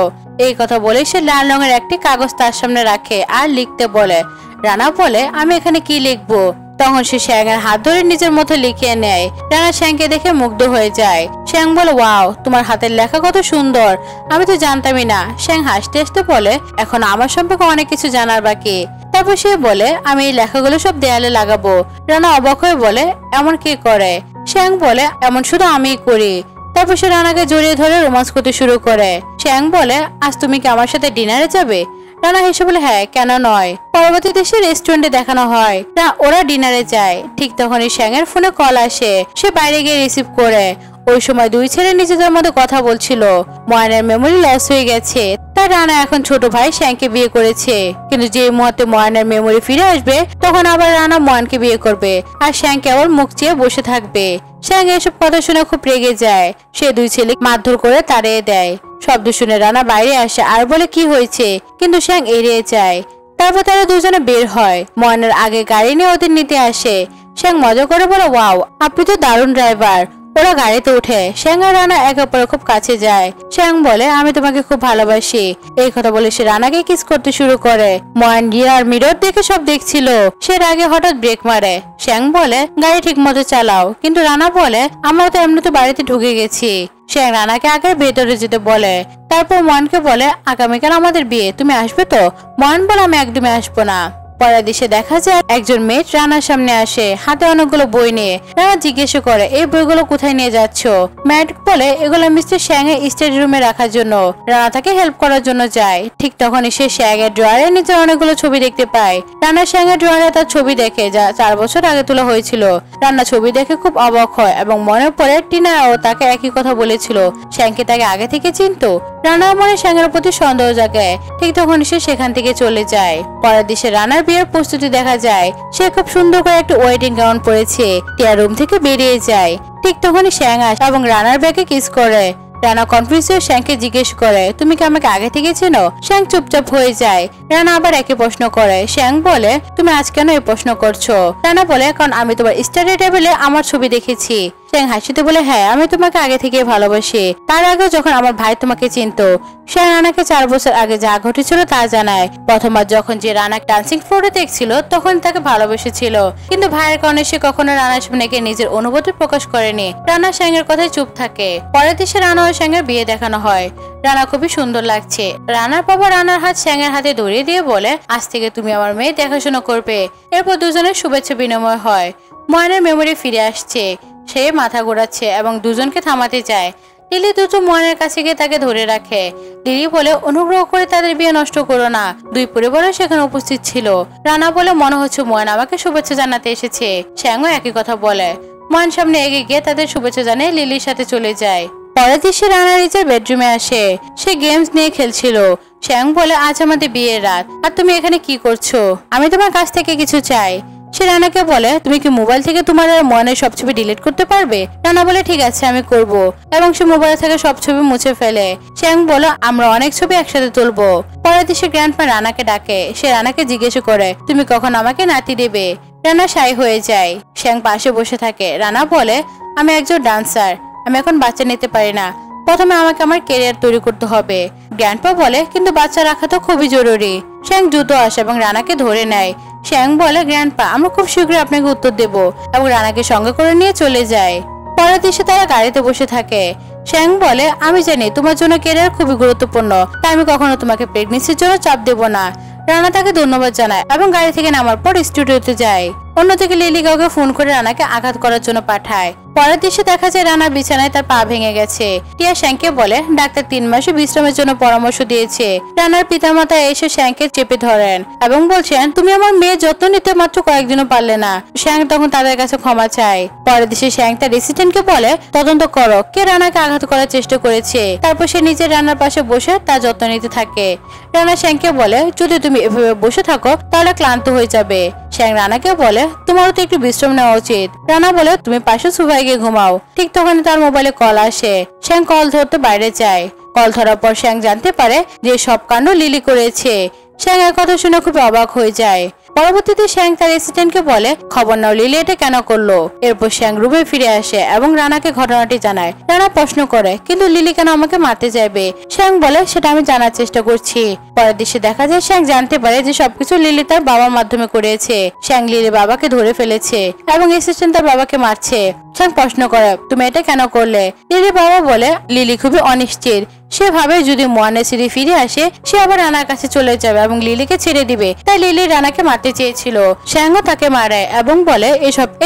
এই কথা বলে সে লাল রঙের একটি কাগজ তার সামনে রাখে আর লিখতে বলে। রানা বলে, আমি এখানে কি লিখবো? তখন সে শ্যাং এর হাত ধরে নিজের মধ্যে লিখিয়ে নেয়। রানা শ্যাংকে দেখে মুগ্ধ হয়ে যায়। শ্যাং বলে, ওয়াও, তোমার হাতের লেখা কত সুন্দর, আমি তো জানতামই না। শ্যাং হাসতে হাসতে বলে, এখন আমার সম্পর্কে অনেক কিছু জানার বাকি। তারপর সে বলে, আমি এই লেখাগুলো সব দেয়ালে লাগাবো। রানা অবাক হয়ে বলে, এমন কে করে? শ্যাং বলে, এমন শুধু আমিই করি। তারপর সে রানাকে জড়িয়ে ধরে রোমান্স করতে শুরু করে। শ্যাং বলে, আজ তুমি কি আমার সাথে ডিনারে যাবে? রানা হেসে বলে, হ্যাঁ, কেন নয়। পরবর্তীতে সে রেস্টুরেন্টে দেখানো হয় ওরা ডিনারে যায়। ঠিক তখনই শ্যাং এর ফোনে কল আসে। সে বাইরে গিয়ে রিসিভ করে। ওই সময় দুই ছেলে নিজেদের মধ্যে কথা বলছিল। ময়নার মেমোরি লস হয়ে গেছে, তাই রানা এখন ছোট ভাই শ্যাংকে বিয়ে করেছে। কিন্তু যে মুহূর্তে ময়নার মেমোরি ফিরে আসবে তখন আবার রানা ময়নকে বিয়ে করবে আর শ্যাং কেবল মুখ চেয়ে বসে থাকবে। শ্যাং এসব কথা শুনে খুব রেগে যায়। সে দুই ছেলে মারধর করে তাড়িয়ে দেয়। শব্দ শুনে রানা বাইরে আসে আর বলে কি হয়েছে, কিন্তু শ্যাং এড়িয়ে যায়। তারপর তারা দুজনে বের হয়। ময়নার আগে গাড়ি নিয়ে ওদের নিতে আসে। শ্যাং মজা করে বলে, ওয়াও, আপনি তো দারুণ ড্রাইভার। ওরা গাড়িতে উঠে শ্যাং আর রানা একে অপরের খুব কাছে যায়। শ্যাং বলে, আমি তোমাকে খুব ভালোবাসি। এই কথা বলে সে রানাকে কিস করতে শুরু করে। ময়ন রিয়ার মিরর দেখে সব দেখছিল। সে রাগে হঠাৎ ব্রেক মারে। শ্যাং বলে, গাড়ি ঠিক মতো চালাও। কিন্তু রানা বলে, আমরা তো এমনিতে বাড়িতে ঢুকে গেছি। শ্যাং রানাকে আগে ভেতরে যেতে বলে। তারপর ময়নকে বলে, আগামীকাল আমাদের বিয়ে, তুমি আসবে তো? ময়ন বলে, আমি একদমই আসবো না। পরের দৃশ্যে দেখা যায় একজন মেয়ে রানার সামনে আসে, হাতে অনেকগুলো বই নিয়ে। রানা জিজ্ঞেস করে, এই বইগুলো কোথায় নিয়ে যাচ্ছ? ম্যাট বলে, এগুলো মিস্টার শ্যাং এর স্টাডি রুমে রাখার জন্য। রানা তাকে হেল্প করার জন্য যায়। ঠিক তখনই সে শ্যাং এর ড্রয়ারে নিচে অনেকগুলো ছবি দেখতে পায়। রানা শ্যাং এর ড্রয়ারে তার ছবি দেখে, যা 4 বছর আগে তোলা হয়েছিল। রানা ছবি দেখে খুব অবাক হয় এবং মনে পড়ে টিনাও তাকে একই কথা বলেছিল। শ্যাংকে তাকে আগে থেকে চিনতো। রানার মনে শ্যাং এর প্রতি সন্দেহ জাগে। ঠিক তখন সে সেখান থেকে চলে যায়। পরের দৃশ্যে রানার বিয়ের প্রস্তুতি দেখা যায়। সে খুব সুন্দর করে একটা ওয়েডিং গাউন পরেছে। টিয়া রুম থেকে বেরিয়ে যায়। ঠিক তখনই শ্যাং আসে এবং রানার ব্যাগে কিস করে। রানা কনফিউজ হয়ে শ্যাংকে জিজ্ঞেস করে, তুমি কি আমাকে আগে থেকে চেনো? শ্যাং চুপচাপ হয়ে যায়। রানা আবার একই প্রশ্ন করে। শ্যাং বলে, তুমি আজ কেন এই প্রশ্ন করছো? রানা বলে, কারণ আমি তোমার স্টাডি টেবিলে আমার ছবি দেখেছি। শ্যাং হাসিতে বলে, হ্যাঁ, আমি তোমাকে আগে থেকে ভালোবাসি। তার আগে যখন আমার ভাই তোমাকে চিনতো। শ্যাং রানাকে 4 বছর আগে যা ঘটেছিল তা জানায়। প্রথমবার যখন যে রানা ডান্সিং ফ্লোরে দেখছিল তখন তাকে ভালোবেসেছিল, কিন্তু ভাইয়ের কারণে সে কখনো রানার সামনে গিয়ে নিজের অনুভূতি প্রকাশ করেনি। রানা শ্যাং এর কথায় চুপ থাকে। পরের দেশে রানা ও শ্যাং এর বিয়ে দেখানো হয়। রানা খুবই সুন্দর লাগছে। রানার বাবা রানার হাত শ্যাং এর হাতে ধরিয়ে দিয়ে বলে, আজ থেকে তুমি আমার মেয়ে দেখাশোনা করবে। এরপর দুজনের শুভেচ্ছা বিনিময় হয়। ময়নার মেমোরি ফিরে আসছে। সে মাথা ঘোরাচ্ছে এবং দুজনকে থামাতে চায়। লিলি দ্রুত ময়নের কাছে গিয়ে তাকে ধরে রাখে। লিলি বলে, অনুগ্রহ করে তাদের বিয়ে নষ্ট করো না। দুই পরিবারও সেখানে উপস্থিত ছিল। রানা বলে, মনে হচ্ছে ময়ন আমাকে শুভেচ্ছা জানাতে এসেছে। শ্যাংও একই কথা বলে। ময়ন সামনে এগিয়ে গিয়ে তাদের শুভেচ্ছা জানিয়ে লিলির সাথে চলে যায়। পরের দৃশ্যে রানা নিজের বেডরুমে আসে। সে গেমস নিয়ে খেলছিল। শ্যাং বলে, আজ আমাদের বিয়ের রাত, আর তুমি এখানে কি করছো? আমি তোমার কাছ থেকে কিছু চাই। সে রানাকে বলে, তুমি কি মোবাইল থেকে তোমার আর ময়নের সব ছবি ডিলিট করতে পারবে? রানা বলে, ঠিক আছে, আমি করব। এবং সে মোবাইল থেকে সব ছবি মুছে ফেলে। শ্যাং বলে, আমরা অনেক ছবি একসাথে তুলবো। পরের দেশে গ্র্যান্ডমা রানাকে ডাকে। সে রানাকে জিজ্ঞেস করে, তুমি কখন আমাকে নাতি দেবে? রানা শাই হয়ে যায়। শ্যাং পাশে বসে থাকে। রানা বলে, আমি একজন ডান্সার, আমি এখন বাচ্চা নিতে পারি না। প্রথমে আমাকে আমার ক্যারিয়ার তৈরি করতে হবে। গ্র্যান্ডপা বলে, কিন্তু বাচ্চা রাখা তো খুবই জরুরি। শ্যাং দ্রুত আসে এবং রানাকে ধরে নেয়। শ্যাং বলে, গ্র্যান্ডপা, আমরা খুব শীঘ্রই আপনাকে উত্তর দেব, এবং রানাকে সঙ্গে করে নিয়ে চলে যায়। পরের দেশে তারা গাড়িতে বসে থাকে। শ্যাং বলে, আমি জানি তোমার জন্য ক্যারিয়ার খুবই গুরুত্বপূর্ণ, তাই আমি কখনো তোমাকে প্রেগনেন্সির জন্য চাপ দেব না। রানা তাকে ধন্যবাদ জানায় এবং গাড়ি থেকে নামার পর স্টুডিওতে যায়। অন্যদিকে লিলি কাউকে ফোন করে রানাকে আঘাত করার জন্য পাঠায়। পরের দৃশ্যে দেখা যায় রানা বিছানায় তার পা ভেঙে গেছে। টিয়া শ্যাংকে বলে, ডাক্তার 3 মাসে বিশ্রামের জন্য পরামর্শ দিয়েছে। রানার পিতামাতা এসে শ্যাংকে চেপে ধরেন এবং বলছেন, তুমি আমার মেয়ের যত্ন নিতে মাত্র কয়েকদিনও পারলে না। শ্যাং তখন তাদের কাছে ক্ষমা চায়। পরের দৃশ্যে শ্যাং তার রেসিডেন্টকে বলে, তদন্ত করো কে রানাকে আঘাত করার চেষ্টা করেছে। তারপর সে নিজের রানার পাশে বসে তার যত্ন নিতে থাকে। রানা শ্যাংকে বলে, যদি তুমি এভাবে বসে থাকো তাহলে ক্লান্ত হয়ে যাবে। শ্যাং রানাকে বলে, তোমারও তো একটু বিশ্রাম নেওয়া উচিত। রানা বলে, তুমি পাশে সোফায় গিয়ে ঘুমাও। ঠিক তখন তার মোবাইলে কল আসে। শ্যাং কল ধরতে বাইরে যায়। কল ধরার পর শ্যাং জানতে পারে যে সব কাণ্ড লিলি করেছে। শ্যাং এর কথা শুনে খুব অবাক হয়ে যায়। পরবর্তীতে শ্যাং তার অ্যাসিস্ট্যান্টকে বলে, খবর নাও লিলি এটা কেন করলো। এরপর শ্যাং রুমে ফিরে আসে এবং রানাকে ঘটনাটি জানায়। রানা প্রশ্ন করে, কিন্তু লিলি কেন আমাকে মারতে যাবে? শ্যাং বলে, সেটা আমি জানার চেষ্টা করছি। পরের দৃশ্যে দেখা যায় শ্যাং জানতে পারে যে সবকিছু লিলি তার বাবার মাধ্যমে করেছে। শ্যাং লিলির বাবাকে ধরে ফেলেছে এবং অ্যাসিস্ট্যান্ট তার বাবাকে মারছে। শ্যাং প্রশ্ন করে, তুমি এটা কেন করলে? লিলির বাবা বলে, লিলি খুবই অনিশ্চিত, সে ভাবে যদি ময়ানের স্মৃতি ফিরে আসে সে আবার রানার কাছে চলে যাবে এবং লিলিকে ছেড়ে দিবে। তাই লিলি রানাকে মারতে চেয়েছিল। শ্যাংও তাকে মারে এবং বলে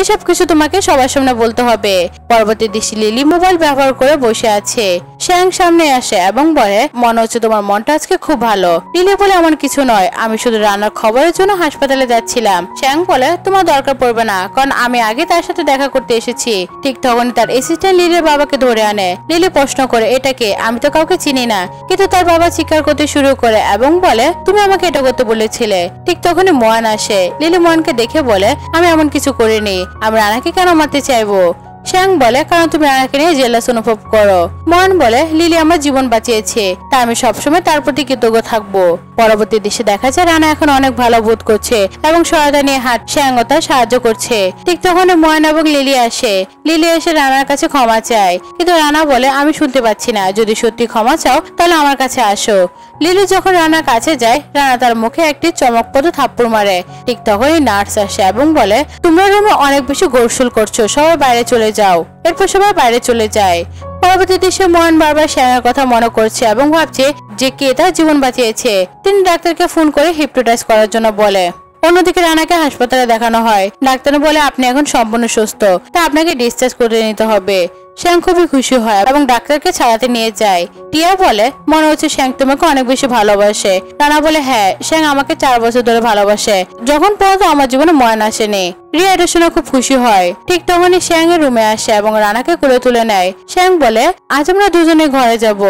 এসব কিছু তোমাকে সবার সামনে বলতে হবে। পরবর্তী দৃশ্যে লিলি মোবাইল ব্যবহার করে বসে আছে। শ্যাং সামনে আসে এবং বলে মনে হচ্ছে তোমার মনটা আজকে খুব ভালো। লিলি বলে এমন কিছু নয়, আমি শুধু রানার খবরের জন্য হাসপাতালে যাচ্ছিলাম। শ্যাং বলে তোমার দরকার পড়বে না, কারণ আমি আগে তার সাথে দেখা করতে এসেছি। ঠিক তখনই তার অ্যাসিস্ট্যান্ট লিলির বাবাকে ধরে আনে। লিলি প্রশ্ন করে এটাকে, আমি তো কাউকে চিনি না। কিন্তু তার বাবা চিৎকার করতে শুরু করে এবং বলে তুমি আমাকে এটা করতে বলেছিলে। ঠিক তখনই ময়ান আসে। লিলি ময়ানকে দেখে বলে আমি এমন কিছু করিনি, আমি রানাকে কেন মারতে চাইবো? শ্যাং বলে কারণ তুমি রানাকে নিয়ে জেলাস অনুভব করো। ময়ান বলে লিলি আমার জীবন বাঁচিয়েছে, তাই আমি সবসময় তার প্রতি কৃতজ্ঞ থাকবো। পরবর্তী দৃশ্যে দেখা যায় রানা এখন অনেক ভালো বোধ করছে এবং সহায়তা নিয়ে শ্যাংও তার সাহায্য করছে। ঠিক তখন ময়ান এবং লিলি আসে। লিলি এসে রানার কাছে ক্ষমা চায়, কিন্তু রানা বলে আমি শুনতে পাচ্ছি না, যদি সত্যি ক্ষমা চাও তাহলে আমার কাছে আসো। লিলি যখন রানার কাছে যায় রানা তার মুখে একটি চমকপ্রদ থাপ্পড় মারে। ঠিক তখনই নার্স আসে এবং বলে তোমরা রুমে অনেক বেশি গোলশোল করছো, সবাই বাইরে চলে যাও। এরপর সবাই বাইরে চলে যায়। পরবর্তী দৃশ্যে ময়ান বারবার শ্যাংয়ের কথা মনে করছে এবং ভাবছে যে কে তার জীবন বাঁচিয়েছে। তিনি ডাক্তারকে ফোন করে হিপনোটাইজ করার জন্য বলে। অন্যদিকে রানাকে হাসপাতালে দেখানো হয়। ডাক্তার বলে আপনি এখন সম্পূর্ণ সুস্থ, তাই আপনাকে ডিসচার্জ করে নিতে হবে। শ্যাং খুবই খুশি হয় এবং ডাক্তারকে ছাড়াতে নিয়ে যায়। টিয়া বলে মনে হচ্ছে শ্যাং তোমাকে অনেক বেশি ভালোবাসে। রানা বলে হ্যাঁ, শ্যাং আমাকে 4 বছর ধরে ভালোবাসে, যখন পর্যন্ত আমার জীবনে ময়ান আসেনি। রিয়া এটা শুনে খুব খুশি হয়। ঠিক তখনই শ্যাং এর রুমে আসে এবং রানাকে কোলে তুলে নেয়। শ্যাং বলে আজ আমরা দুজনে ঘরে যাব।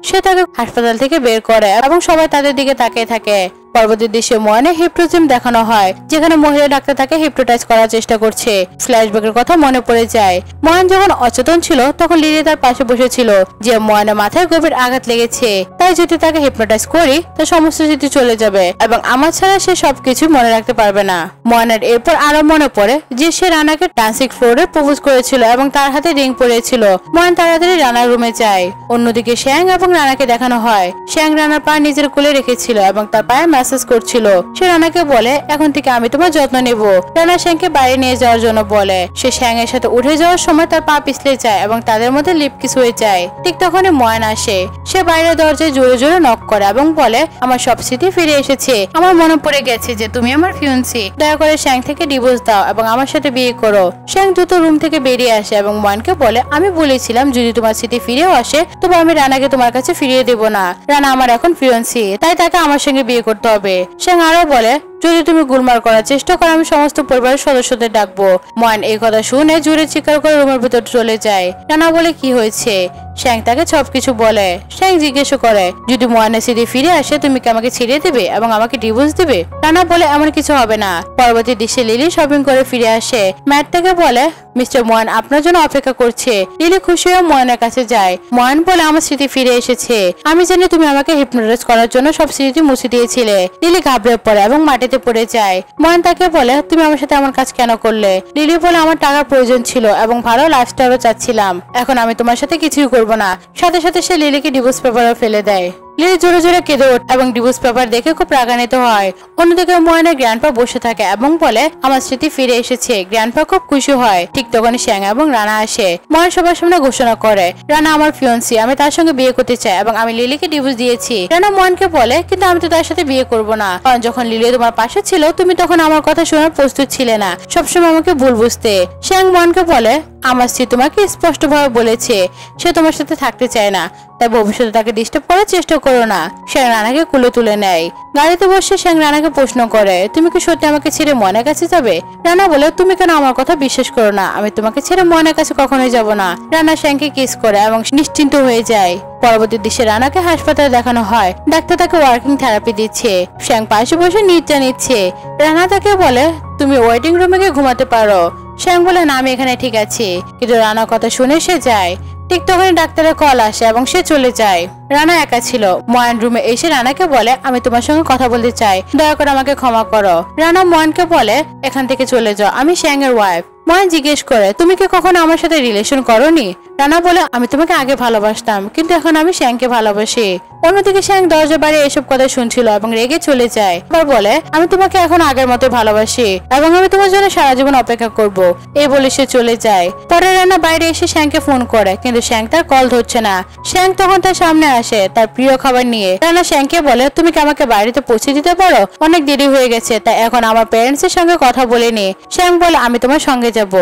সে তাকে হাসপাতাল থেকে বের করে এবং সবাই তাদের দিকে তাকিয়ে থাকে। পরবর্তী দৃশ্যে ময়ানে হিপনোটিজম দেখানো হয়, যেখানে মহিলা ডাক্তার তাকে হিপনোটাইজ করার চেষ্টা করছে। ফ্ল্যাশব্যাকের কথা মনে পড়ে যায়। ময়ান যখন অচেতন ছিল তখন লিলি তার পাশে বসেছিল যে ময়ানের মাথায় গভীর আঘাত লেগেছে, তাই যদি তাকে হিপনোটাইজ করি তার সমস্ত স্মৃতি চলে যাবে এবং আমার ছাড়া সে সবকিছু মনে রাখতে পারবে না। ময়ানের এরপর আরো মনে পড়ে যে সে রানাকে ডান্সিং ফ্লোরে প্রপোজ করেছিল এবং তার হাতে রিং পরেছিল। ময়ান তাড়াতাড়ি রানার রুমে যায়। অন্যদিকে শ্যাং এবং রানাকে দেখানো হয়। শ্যাং রানার পা নিজের কোলে রেখেছিল এবং তার পায়ে ম্যাসাজ করছিল। সে রানাকে বলে এখন থেকে আমি তোমার যত্ন নেব। রানা শ্যাংকে বাইরে নিয়ে যাওয়ার জন্য বলে। সে শ্যাং এর সাথে উঠে যাওয়ার সময় তার পা পিছলে যায় এবং তাদের মধ্যে লিপ কিস হয়ে যায়। ঠিক তখনই ময়ান আসে। সে বাইরের দরজায় জোরে জোরে নক করে এবং বলে আমার সব স্মৃতি ফিরে এসেছে। আমার মনে পড়ে গেছে যে তুমি আমার ফিয়ন্সি। দয়া করে শ্যাং থেকে ডিভোর্স দাও এবং আমার সাথে বিয়ে করো। শ্যাং দ্রুত রুম থেকে বেরিয়ে আসে এবং ময়ানকে বলে আমি বলেছিলাম যদি তোমার স্মৃতি ফিরেও আসে তবে আমি রানাকে তোমার কাছে ফিরিয়ে দেব না। রানা আমার এখন ফিয়ন্সি, তাই তাকে আমার সঙ্গে বিয়ে করতে হবে। শ্যাং আরো বলে যদি তুমি গোলমাল করার চেষ্টা করো আমি সমস্ত পরিবারের সদস্যদের ডাকবো। ময়ান এই কথা শুনে জোরে চিৎকার করে রুমের ভিতর চলে যায়। রানা বলে কি হয়েছে? শ্যাং তাকে সবকিছু বলে। শ্যাং জিজ্ঞেস করে যদি ময়ানের স্মৃতি ফিরে আসে তুমি কি আমাকে ছেড়ে দেবে এবং আমাকে ডিভোর্স দেবে? রানা বলে এমন কিছু হবে না। পরবর্তী দৃশ্যে লিলি শপিং করে ফিরে আসে। ম্যাট তাকে বলে মিস্টার ময়ান আপনার জন্য অপেক্ষা করছে। লিলি খুশি হয়ে ময়ানের কাছে যায়। ময়ান বলে আমার স্মৃতি ফিরে এসেছে। আমি জানি তুমি আমাকে হিপনোটাইজ করার জন্য সব স্মৃতি মুছে দিয়েছিলে। লিলি ঘাবড়ে পড়ে এবং মাটিতে পড়ে যায়। ময়ান তাকে বলে তুমি আমার সাথে এমন কাজ কেন করলে? লিলি বলে আমার টাকার প্রয়োজন ছিল এবং ভালো লাইফস্টাইলও চাচ্ছিলাম। এখন আমি তোমার সাথে কিছুই করবো না। সাথে সাথে সে লিলিকে ডিভোর্স পেপারে ফেলে দেয়। লিলি জোরে জোরে কেঁদে ওঠে এবং ডিভোর্স পেপার দেখে খুব রাগান্বিত হয়। অন্যদিকে ময়ানের গ্র্যান্ডপা বসে থাকে এবং বলে আমার স্মৃতি ফিরে এসেছে। গ্র্যান্ডপা খুব খুশি হয়। ঠিক তখন শ্যাং এবং রানা আসে। ময়ান সবার সামনে ঘোষণা করে রানা আমার ফিয়ন্সি, আমি তার সঙ্গে বিয়ে করতে চাই এবং আমি লিলিকে ডিভোর্স দিয়েছি। রানা ময়ানকে বলে কিন্তু আমি তো তার সাথে বিয়ে করবো না, কারণ যখন লিলি তোমার পাশে ছিল তুমি তখন আমার কথা শোনার প্রস্তুত ছিলে না, সবসময় আমাকে ভুল বুঝতে। শ্যাং ময়ানকে বলে আমার স্ত্রী তোমাকে স্পষ্টভাবে বলেছে সে তোমার সাথে থাকতে চায় না, তাই ভবিষ্যতে তাকে ডিস্টার্ব করার চেষ্টা করো না। শ্যাং রানাকে কোলে তুলে নেয়। গাড়িতে বসে শ্যাং রানাকে প্রশ্ন করে তুমি কি সত্যি আমাকে ছেড়ে মনের কাছে যাবে? রানা বলে তুমি কেন আমার কথা বিশ্বাস করো না? আমি তোমাকে ছেড়ে মনের কাছে কখনোই যাব না। রানা শ্যাংকে কিস করে এবং নিশ্চিন্ত হয়ে যায়। পরবর্তী দৃশ্যে রানাকে হাসপাতালে দেখানো হয়। ডাক্তার তাকে ওয়ার্কিং থেরাপি দিচ্ছে। শ্যাং পাশে বসে নিচে নিচ্ছে। রানা তাকে বলে তুমি ওয়েটিং রুমে গিয়ে ঘুমাতে পারো। শ্যাং বলে না আমি এখানে ঠিক আছি, কিন্তু রানার কথা শুনে সে যায়। ঠিক তখনই ডাক্তারের কল আসে এবং সে চলে যায়। রানা একা ছিল। ময়ান রুমে এসে রানাকে বলে আমি তোমার সঙ্গে কথা বলতে চাই, দয়া করে আমাকে ক্ষমা করো। রানা ময়ানকে বলে এখান থেকে চলে যাও, আমি শ্যাং এর ওয়াইফ। ময়ান জিজ্ঞেস করে তুমি কি কখনো আমার সাথে রিলেশন করোনি? রানা বলে আমি তোমাকে আগে ভালোবাসতাম কিন্তু এখন আমি শ্যাংকে ভালোবাসি। অন্যদিকে শ্যাং দরজা বাইরে এসব কথা শুনছিল এবং রেগে চলে যায়। আবার বলে আমি তোমাকে এখন আগের মতো ভালোবাসি এবং আমি তোমার জন্য সারা জীবন অপেক্ষা করব। এই বলে সে চলে যায়। পরে রানা বাইরে এসে শ্যাংকে ফোন করে কিন্তু শ্যাং তার কল ধরছে না। শ্যাং তখন তার সামনে আসে তার প্রিয় খাবার নিয়ে। রানা শ্যাংকে বলে, তুমি কি আমাকে বাড়িতে পৌঁছে দিতে পারো? অনেক দেরি হয়ে গেছে, তাই এখন আমার প্যারেন্টস এর সঙ্গে কথা বলে নি। শ্যাং বলে, আমি তোমার সঙ্গে যাব।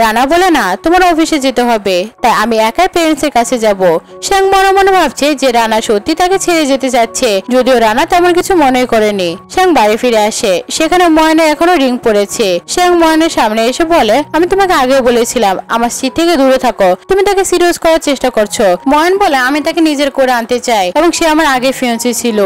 রানা বলে, না, তোমার অফিসে যেতে হবে, তাই আমি একাই প্যারেন্টস এর কাছে যাব। শ্যাং মনে মনে ভাবছে যে রানা সত্যি তাকে ছেড়ে যেতে চাচ্ছে, যদিও রানা তেমন কিছু মনে করেনি। শ্যাং বাড়ি ফিরে আসে, সেখানে ময়না এখনো রিং পড়েছে। শ্যাং ময়নার সামনে এসে বলে, আমি তোমাকে আগে বলেছিলাম আমার স্ত্রী থেকে দূরে থাকো, তুমি তাকে সিরিয়াস করার চেষ্টা করছো। ময়ন বলে, আমি তাকে নিজের করে আনতে চাই এবং সে আমার আগে ফিয়ান্সি ছিল।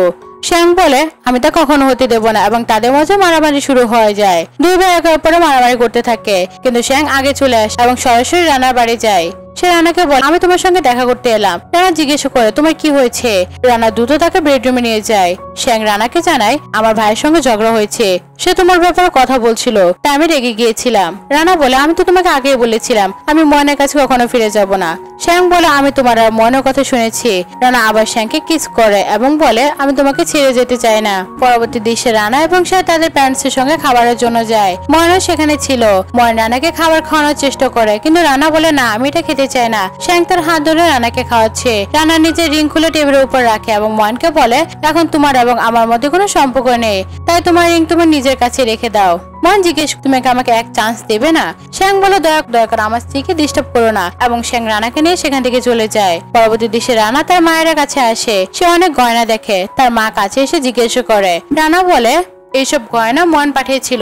শ্যাং বলে, আমি তা কখনো হতে দেব না, এবং তাদের মাঝে মারামারি শুরু হয়ে যায়। দুই ভাই একে অপরে মারামারি করতে থাকে, কিন্তু শ্যাং আগে চলে আসে এবং সরাসরি রানার বাড়ি যায়। সে রানাকে বলে, আমি তোমার সঙ্গে দেখা করতে এলাম। রানা জিজ্ঞেস করে, তোমার কি হয়েছে? রানা দ্রুত তাকে বেডরুমে নিয়ে যায়। শ্যাং রানাকে জানায়, আমার ভাইয়ের সঙ্গে ঝগড়া হয়েছে, সে তোমার ব্যাপারে কথা বলছিল, তাই আমি রেগে গিয়েছিলাম। রানা বলে, আমি তো তোমাকে আগেই বলেছিলাম আমি ময়নার কাছে কখনো ফিরে যাব না। শ্যাং বলে, আমি তোমার আর ময়নার কথা শুনেছি। রানা আবার শ্যাংকে কিস করে এবং বলে, আমি তোমাকে ছেড়ে যেতে চাই না। পরবর্তী দৃশ্যে রানা এবং সে তাদের প্যারেন্টসের সঙ্গে খাবারের জন্য যায়। ময়না সেখানে ছিল। ময়না রানাকে খাবার খাওয়ানোর চেষ্টা করে, কিন্তু রানা বলে, না, আমি এটা খেতে চাই না। শ্যাং তার হাত ধরে রানাকে খাওয়াচ্ছে। রানা নিজের রিং খুলে টেবিলের উপর রাখে এবং ময়নকে বলে, এখন তোমার এবং আমার মধ্যে কোনো সম্পর্ক নেই, তাই তোমার রিং তোমার নিজের কাছে রেখে দাও। ময়ন জিজ্ঞেস, তুমি আমাকে এক চান্স দেবে না? শ্যাং বলে, দয়া করে আমার স্ত্রীকে ডিস্টার্ব করো না, এবং শ্যাং রানাকে নিয়ে সেখান থেকে চলে যায়। পরবর্তী দৃশ্যে রানা তার মায়ের কাছে আসে। সে অনেক গয়না দেখে। তার মা কাছে এসে জিজ্ঞেস করে। রানা বলে, এইসব গয়না ময়ন পাঠিয়েছিল,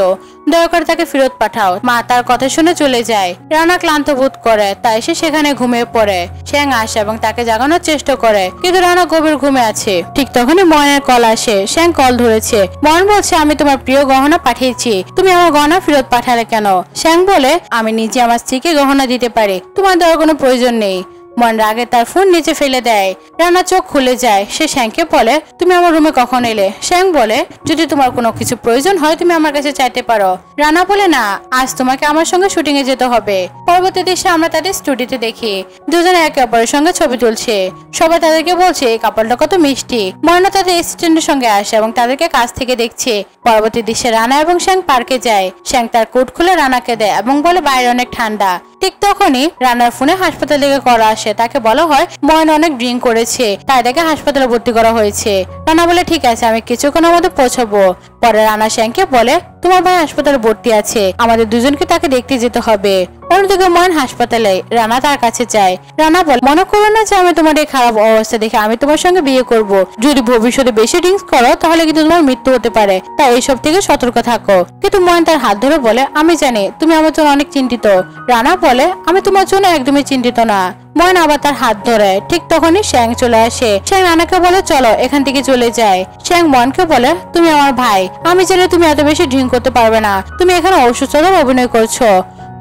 দয়া করে তাকে ফেরত পাঠাও। মা তার কথা শুনে চলে যায়। রানা ক্লান্ত বোধ করে, তাই সে সেখানে ঘুমিয়ে পড়ে। শ্যাং আসে এবং তাকে জাগানোর চেষ্টা করে, কিন্তু রানা গভীর ঘুমে আছে। ঠিক তখনই ময়নের কল আসে। শ্যাং কল ধরেছে। ময়ন বলছে, আমি তোমার প্রিয় গহনা পাঠিয়েছি, তুমি আমার গহনা ফেরত পাঠালে কেন? শ্যাং বলে, আমি নিজে আমার স্ত্রীকে গহনা দিতে পারি, তোমার দেওয়ার কোনো প্রয়োজন নেই। মন রাগে তার ফোন নিচে ফেলে দেয়। রানা চোখ খুলে যায়। সে শ্যাংকে বলে, তুমি আমার রুমে কখন এলে? শ্যাং বলে, যদি তোমার কোনো কিছু প্রয়োজন হয় তুমি আমার কাছে চাইতে পারো। রানা বলে, না, আজ তোমাকে আমার সঙ্গে শুটিং এ যেতে হবে। পরবর্তী দৃশ্যে আমরা তাদের স্টুডিওতে দেখি দুজনে একে অপরের সঙ্গে ছবি তুলছে। সবাই তাদেরকে বলছে এই কাপড়টা কত মিষ্টি। ময়না তাদের অ্যাসিস্ট্যান্টের সঙ্গে আসে এবং তাদেরকে কাছ থেকে দেখছে। পরবর্তী দৃশ্যে রানা এবং শ্যাং পার্কে যায়। শ্যাং তার কোট খুলে রানাকে দেয় এবং বলে, বাইরে অনেক ঠান্ডা। ঠিক তখনই রানার ফোনে হাসপাতাল থেকে করা আসে। তাকে বলা হয় ময়না অনেক ড্রিঙ্ক করেছে, তাই তাকে হাসপাতালে ভর্তি করা হয়েছে। রানা বলে, ঠিক আছে, আমি কিছুক্ষণের মধ্যে পৌঁছাবো। পরে রানা শ্যাংকে বলে, তোমার ভাই হাসপাতালে ভর্তি আছে, আমাদের দুজনকে তাকে দেখতে যেতে হবে। অন্যদিকে ময়ন হাসপাতালে। রানা তার কাছে যায়। রানা বলে, মনে করো না যে আমি তোমার এই খারাপ অবস্থা দেখে আমি তোমার সঙ্গে বিয়ে করব। যদি ভবিষ্যতে বেশি ড্রিঙ্কস করো তাহলে কিন্তু তোমার মৃত্যু হতে পারে, তাই এইসব থেকে সতর্ক থাকো। কিন্তু ময়ন তার হাত ধরে বলে, আমি জানি তুমি আমার জন্য অনেক চিন্তিত। রানা বলে, আমি তোমার জন্য একদমই চিন্তিত না। ময়ন আবার তার হাত ধরে। ঠিক তখনই শ্যাং চলে আসে। শ্যাং রানাকে বলে, চলো এখান থেকে চলে যায়। শ্যাং ময়নকে বলে, তুমি আমার ভাই, আমি জানি তুমি এত বেশি ড্রিঙ্ক করতে পারবে না, তুমি এখানে অসুস্থতার অভিনয় করছো।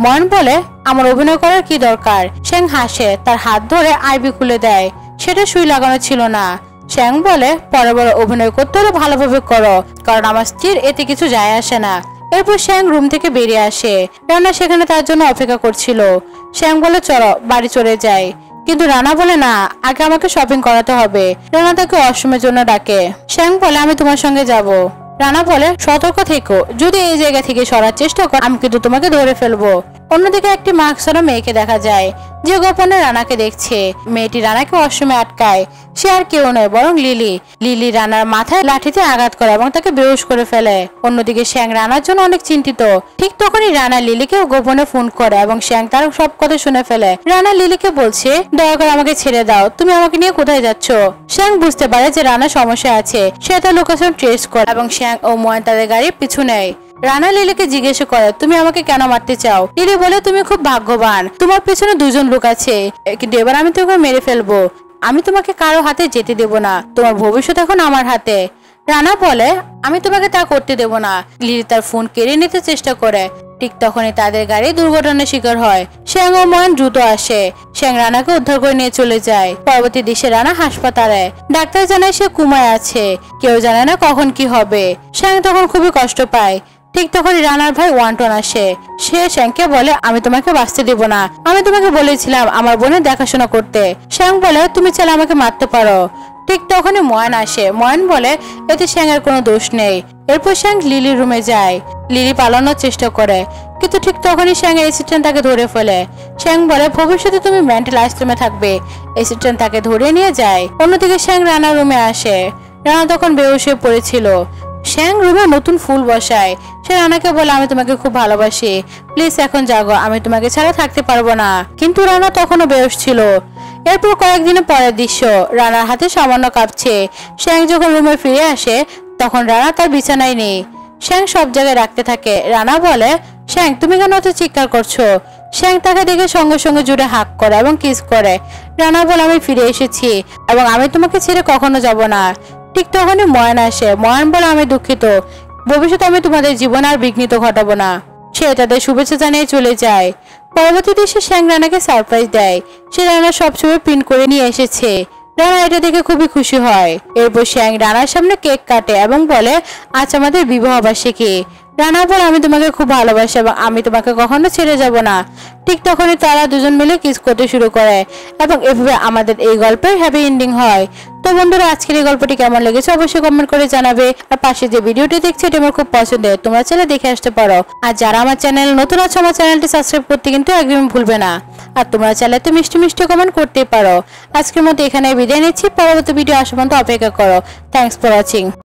ময়ন বলে, আমার অভিনয় করার কি দরকার? শ্যাং হাসে, তার হাত ধরে আইবি খুলে দেয়। সেটা সুই লাগানো ছিল না। শ্যাং বলে, পরে বড় অভিনয় করতে হলে ভালোভাবে করো, কারণ আমার স্ত্রীর এতে কিছু যায় আসে না। এরপর শ্যাং রুম থেকে বেরিয়ে আসে। রানা সেখানে তার জন্য অপেক্ষা করছিল। শ্যাং বলে, চলো বাড়ি চলে যাই। কিন্তু রানা বলে, না, আগে আমাকে শপিং করাতে হবে। রানা তাকে ওয়াশরুমের জন্য ডাকে। শ্যাং বলে, আমি তোমার সঙ্গে যাব। রানা বলে, সতর্ক থেকো, যদি এই জায়গা থেকে সরার চেষ্টা কর আমি কিন্তু তোমাকে ধরে ফেলবো। অন্যদিকে একটি মাস্ক ছাড়া মেয়েকে দেখা যায়, যে গোপনে রানাকে দেখছে। মেয়েটি রানাকে ওয়াশরুমে আটকায়। সে আর কেউ নয় বরং লিলি। লিলি রানার মাথায় লাঠিতে আঘাত করে এবং তাকে বেহুশ করে ফেলে। অন্যদিকে শ্যাং রানার জন্য অনেক চিন্তিত। ঠিক তখনই রানা লিলিকে গোপনে ফোন করে এবং শ্যাং তার সব কথা শুনে ফেলে। রানা লিলিকে বলছে, দয়া করে আমাকে ছেড়ে দাও, তুমি আমাকে নিয়ে কোথায় যাচ্ছ? শ্যাং বুঝতে পারে যে রানা সমস্যা আছে। সে তার লোকেশন ট্রেস করে এবং শ্যাং ও ময়ন তাদের গাড়ির পিছু নেয়। রানা লিলিকে জিজ্ঞেস করে, তুমি আমাকে কেন মারতে চাও? লিলি বলে, তুমি খুব ভাগ্যবান, তোমার পেছনে দুজন লোক আছে, কিন্তু এবার আমি তোমাকে মেরে ফেলবো। আমি তোমাকে কারো হাতে যেতে দেব না, তোমার ভবিষ্যৎ এখন আমার হাতে। রানা বলে, আমি তোমাকে তা করতে দেব না। লিলি তার ফোন কেড়ে নিতে চেষ্টা করে। ঠিক তখনই তাদের গাড়ি দুর্ঘটনার শিকার হয়। শ্যাং ও ময়ন দ্রুত আসে। শ্যাং রানাকে উদ্ধার করে নিয়ে চলে যায়। পরবর্তী দৃশ্যে রানা হাসপাতালে। ডাক্তার জানায় সে কুমায় আছে, কেউ জানে না কখন কি হবে। শ্যাং তখন খুবই কষ্ট পায়। ঠিক তখনই রানার ভাই ওয়ান্টন আসে। সে শ্যাংকে বলে, আমি তোমাকে বাঁচতে দেব না, আমি তোমাকে বলেছিলাম আমার বোনের দেখাশোনা করতে। শ্যাং বলে, তুমি চাইলে আমাকে মারতে পারো। ঠিক তখনই ময়ন আসে। ময়ন বলে, এতে শ্যাং এর কোনো দোষ নেই। এরপর শ্যাং লিলির রুমে যায়। লিলি পালানোর চেষ্টা করে, কিন্তু ঠিক তখনই শ্যাং এর অ্যাসিস্ট্যান্ট তাকে ধরে ফেলে। শ্যাং বলে ভবিষ্যতে তুমি মেন্টাল আশ্রমে থাকবে। অ্যাসিস্ট্যান্ট তাকে ধরে নিয়ে যায়। অন্যদিকে শ্যাং রানার রুমে আসে। রানা তখন বেহুশ হয়ে পড়েছিল। শ্যাং রুমে নতুন ফুল বসায়। সে রানাকে বলে আমি তোমাকে খুব ভালোবাসি, প্লিজ এখন জাগো, আমি তোমাকে ছাড়া থাকতে পারবো না। কিন্তু রানা তখনও বেহুশ ছিল। এরপর কয়েকদিনের পরের দৃশ্য, রানার হাতে সামান্য কাঁপছে। শ্যাং যখন রুমে ফিরে আসে তখন রানা তার বিছানায় নেই। শ্যাং সব জায়গায় রাখতে থাকে। রানা বলে শ্যাং তুমি কেন অত চিৎকার করছো? শ্যাং তাকে দেখে সঙ্গে সঙ্গে জুড়ে হাক করে এবং কিস করে। রানা বলে আমি ফিরে এসেছি এবং আমি তোমাকে ছেড়ে কখনো যাব না। ঠিক তখনই ময়ান আসে। ময়ান বলে আমি দুঃখিত, ভবিষ্যতে আমি তোমাদের জীবন আর বিঘ্নিত ঘটাবো না। সে তাদের শুভেচ্ছা জানিয়ে চলে যায়। পরবর্তী দেশে শ্যাং রানাকে সারপ্রাইজ দেয়। সে রানার সব ছবি প্রিন্ট করে নিয়ে এসেছে। রানা এটা দেখে খুবই খুশি হয়। এরপর শ্যাং রানার সামনে কেক কাটে এবং বলে আজ আমাদের বিবাহ বার্ষিকী। রানা বলে আমি তোমাকে খুব ভালোবাসি এবং আমি তোমাকে কখনো ছেড়ে যাব না। ঠিক তখনই তারা দুজন মিলে কিস করতে শুরু করে এবং এভাবে আমাদের এই গল্পের হ্যাপি এন্ডিং হয়। তো বন্ধুরা, আজকের এই গল্পটি কেমন লেগেছে অবশ্যই কমেন্ট করে জানাবে। আর পাশে যে ভিডিওটি দেখছো এটা আমার খুব পছন্দের, তোমরা চাইলে দেখে আসতে পারো। আর যারা আমার চ্যানেল নতুন আছে আমার চ্যানেলটি সাবস্ক্রাইব করতে কিন্তু একদমই ভুলবে না। আর তোমরা চাইলে তো মিষ্টি মিষ্টি কমেন্ট করতেই পারো। আজকের মতো এখানে বিদায় নিচ্ছি, পরবর্তী ভিডিও আসা পর্যন্ত অপেক্ষা করো। Thanks for watching.